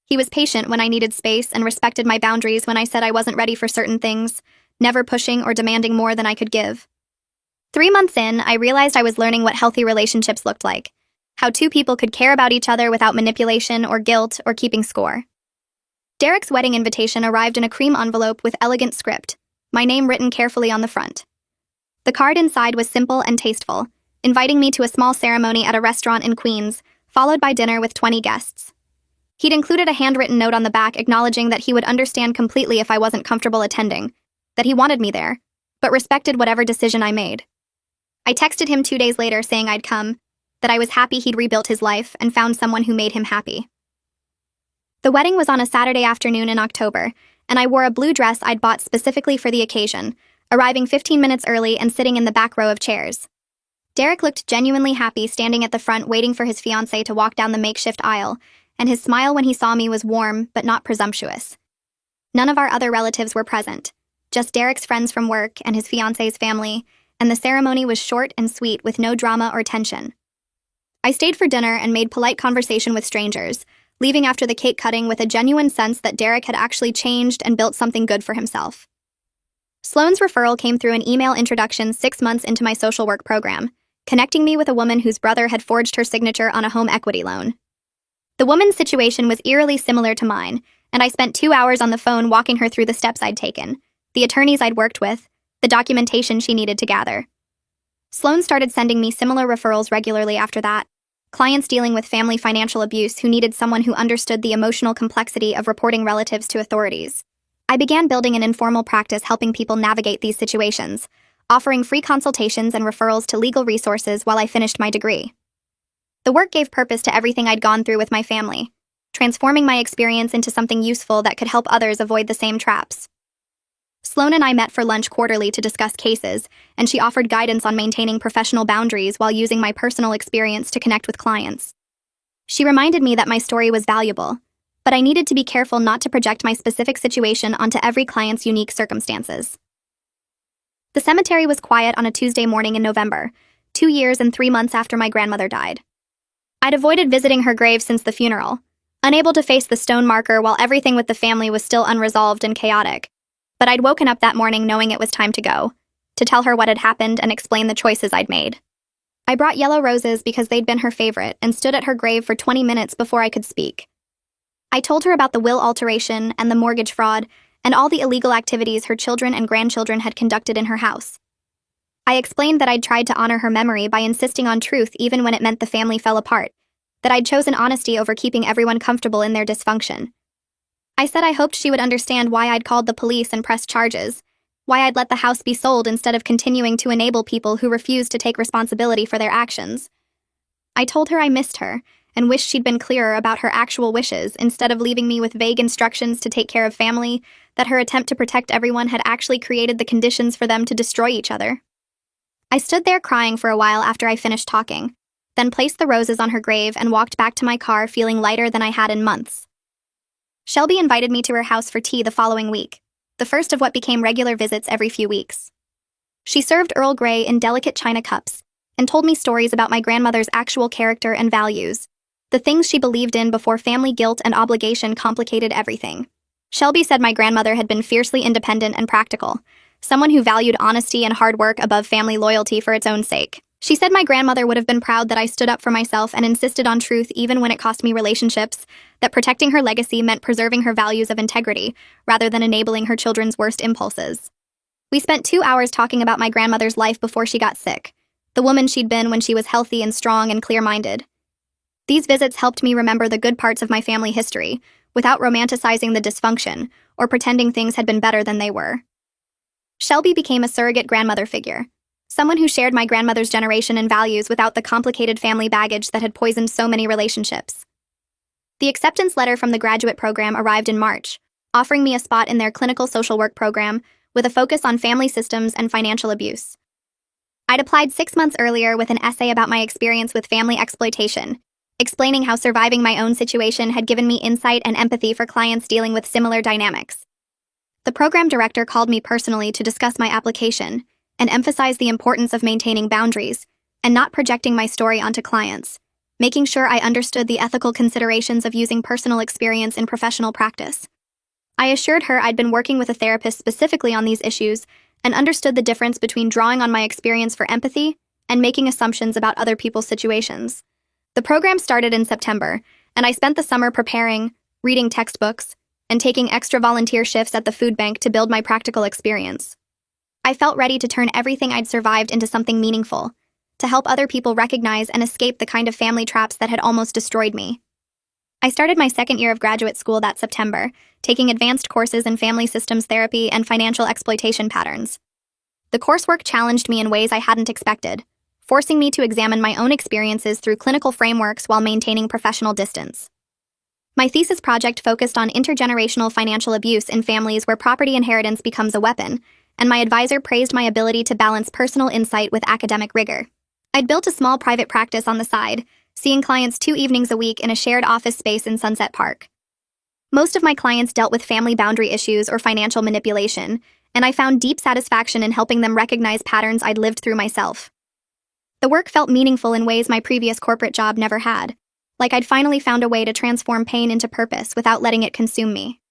He was patient when I needed space and respected my boundaries when I said I wasn't ready for certain things, never pushing or demanding more than I could give. 3 months in, I realized I was learning what healthy relationships looked like, how two people could care about each other without manipulation or guilt or keeping score. Derek's wedding invitation arrived in a cream envelope with elegant script, my name written carefully on the front. The card inside was simple and tasteful, inviting me to a small ceremony at a restaurant in Queens, followed by dinner with 20 guests. He'd included a handwritten note on the back acknowledging that he would understand completely if I wasn't comfortable attending, that he wanted me there, but respected whatever decision I made. I texted him 2 days later saying I'd come, that I was happy he'd rebuilt his life and found someone who made him happy. The wedding was on a Saturday afternoon in October, and I wore a blue dress I'd bought specifically for the occasion, arriving 15 minutes early and sitting in the back row of chairs. Derek looked genuinely happy standing at the front waiting for his fiancée to walk down the makeshift aisle, and his smile when he saw me was warm but not presumptuous. None of our other relatives were present, just Derek's friends from work and his fiancée's family, and the ceremony was short and sweet with no drama or tension. I stayed for dinner and made polite conversation with strangers, leaving after the cake cutting with a genuine sense that Derek had actually changed and built something good for himself. Sloane's referral came through an email introduction 6 months into my social work program, connecting me with a woman whose brother had forged her signature on a home equity loan. The woman's situation was eerily similar to mine, and I spent 2 hours on the phone walking her through the steps I'd taken, the attorneys I'd worked with, the documentation she needed to gather. Sloane started sending me similar referrals regularly after that, clients dealing with family financial abuse who needed someone who understood the emotional complexity of reporting relatives to authorities. I began building an informal practice helping people navigate these situations, offering free consultations and referrals to legal resources while I finished my degree. The work gave purpose to everything I'd gone through with my family, transforming my experience into something useful that could help others avoid the same traps. Sloane and I met for lunch quarterly to discuss cases, and she offered guidance on maintaining professional boundaries while using my personal experience to connect with clients. She reminded me that my story was valuable, but I needed to be careful not to project my specific situation onto every client's unique circumstances. The cemetery was quiet on a Tuesday morning in November, 2 years and 3 months after my grandmother died. I'd avoided visiting her grave since the funeral, unable to face the stone marker while everything with the family was still unresolved and chaotic. But I'd woken up that morning knowing it was time to go, to tell her what had happened and explain the choices I'd made. I brought yellow roses because they'd been her favorite and stood at her grave for 20 minutes before I could speak. I told her about the will alteration and the mortgage fraud and all the illegal activities her children and grandchildren had conducted in her house. I explained that I'd tried to honor her memory by insisting on truth even when it meant the family fell apart, that I'd chosen honesty over keeping everyone comfortable in their dysfunction. I said I hoped she would understand why I'd called the police and pressed charges, why I'd let the house be sold instead of continuing to enable people who refused to take responsibility for their actions. I told her I missed her and wished she'd been clearer about her actual wishes instead of leaving me with vague instructions to take care of family, that her attempt to protect everyone had actually created the conditions for them to destroy each other. I stood there crying for a while after I finished talking, then placed the roses on her grave and walked back to my car feeling lighter than I had in months. Shelby invited me to her house for tea the following week, the first of what became regular visits every few weeks. She served Earl Grey in delicate china cups and told me stories about my grandmother's actual character and values, the things she believed in before family guilt and obligation complicated everything. Shelby said my grandmother had been fiercely independent and practical, someone who valued honesty and hard work above family loyalty for its own sake. She said my grandmother would have been proud that I stood up for myself and insisted on truth even when it cost me relationships, that protecting her legacy meant preserving her values of integrity rather than enabling her children's worst impulses. We spent 2 hours talking about my grandmother's life before she got sick, the woman she'd been when she was healthy and strong and clear-minded. These visits helped me remember the good parts of my family history, without romanticizing the dysfunction or pretending things had been better than they were. Shelby became a surrogate grandmother figure, someone who shared my grandmother's generation and values without the complicated family baggage that had poisoned so many relationships. The acceptance letter from the graduate program arrived in March, offering me a spot in their clinical social work program with a focus on family systems and financial abuse. I'd applied 6 months earlier with an essay about my experience with family exploitation, explaining how surviving my own situation had given me insight and empathy for clients dealing with similar dynamics. The program director called me personally to discuss my application and emphasize the importance of maintaining boundaries and not projecting my story onto clients, making sure I understood the ethical considerations of using personal experience in professional practice. I assured her I'd been working with a therapist specifically on these issues and understood the difference between drawing on my experience for empathy and making assumptions about other people's situations. The program started in September, and I spent the summer preparing, reading textbooks, and taking extra volunteer shifts at the food bank to build my practical experience. I felt ready to turn everything I'd survived into something meaningful, to help other people recognize and escape the kind of family traps that had almost destroyed me. I started my second year of graduate school that September, taking advanced courses in family systems therapy and financial exploitation patterns. The coursework challenged me in ways I hadn't expected, forcing me to examine my own experiences through clinical frameworks while maintaining professional distance. My thesis project focused on intergenerational financial abuse in families where property inheritance becomes a weapon, and my advisor praised my ability to balance personal insight with academic rigor. I'd built a small private practice on the side, seeing clients 2 evenings a week in a shared office space in Sunset Park. Most of my clients dealt with family boundary issues or financial manipulation, and I found deep satisfaction in helping them recognize patterns I'd lived through myself. The work felt meaningful in ways my previous corporate job never had, like I'd finally found a way to transform pain into purpose without letting it consume me.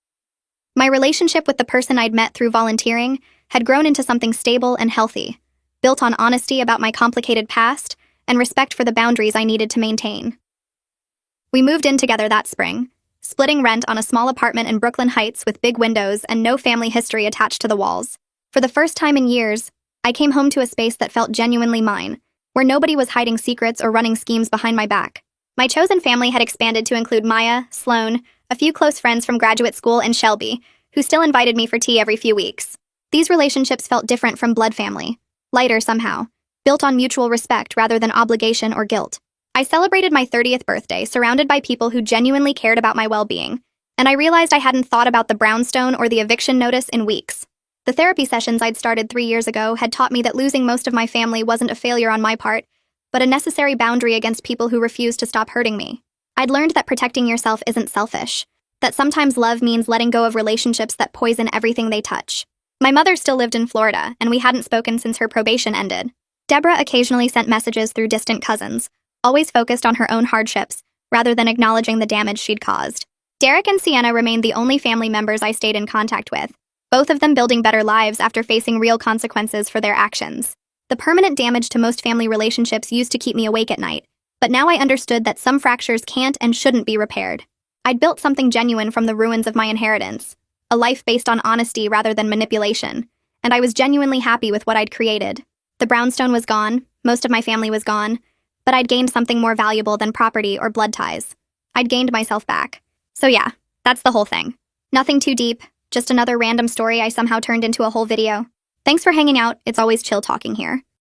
My relationship with the person I'd met through volunteering had grown into something stable and healthy, built on honesty about my complicated past and respect for the boundaries I needed to maintain. We moved in together that spring, splitting rent on a small apartment in Brooklyn Heights with big windows and no family history attached to the walls. For the first time in years, I came home to a space that felt genuinely mine, where nobody was hiding secrets or running schemes behind my back. My chosen family had expanded to include Maya, Sloan, a few close friends from graduate school, and Shelby, who still invited me for tea every few weeks. These relationships felt different from blood family, lighter somehow, built on mutual respect rather than obligation or guilt. I celebrated my 30th birthday surrounded by people who genuinely cared about my well-being, and I realized I hadn't thought about the brownstone or the eviction notice in weeks. The therapy sessions I'd started 3 years ago had taught me that losing most of my family wasn't a failure on my part, but a necessary boundary against people who refused to stop hurting me. I'd learned that protecting yourself isn't selfish, that sometimes love means letting go of relationships that poison everything they touch. My mother still lived in Florida, and we hadn't spoken since her probation ended. Deborah occasionally sent messages through distant cousins, always focused on her own hardships, rather than acknowledging the damage she'd caused. Derek and Sienna remained the only family members I stayed in contact with, both of them building better lives after facing real consequences for their actions. The permanent damage to most family relationships used to keep me awake at night, but now I understood that some fractures can't and shouldn't be repaired. I'd built something genuine from the ruins of my inheritance, a life based on honesty rather than manipulation, and I was genuinely happy with what I'd created. The brownstone was gone, most of my family was gone, but I'd gained something more valuable than property or blood ties. I'd gained myself back. So yeah, that's the whole thing. Nothing too deep, just another random story I somehow turned into a whole video. Thanks for hanging out, it's always chill talking here.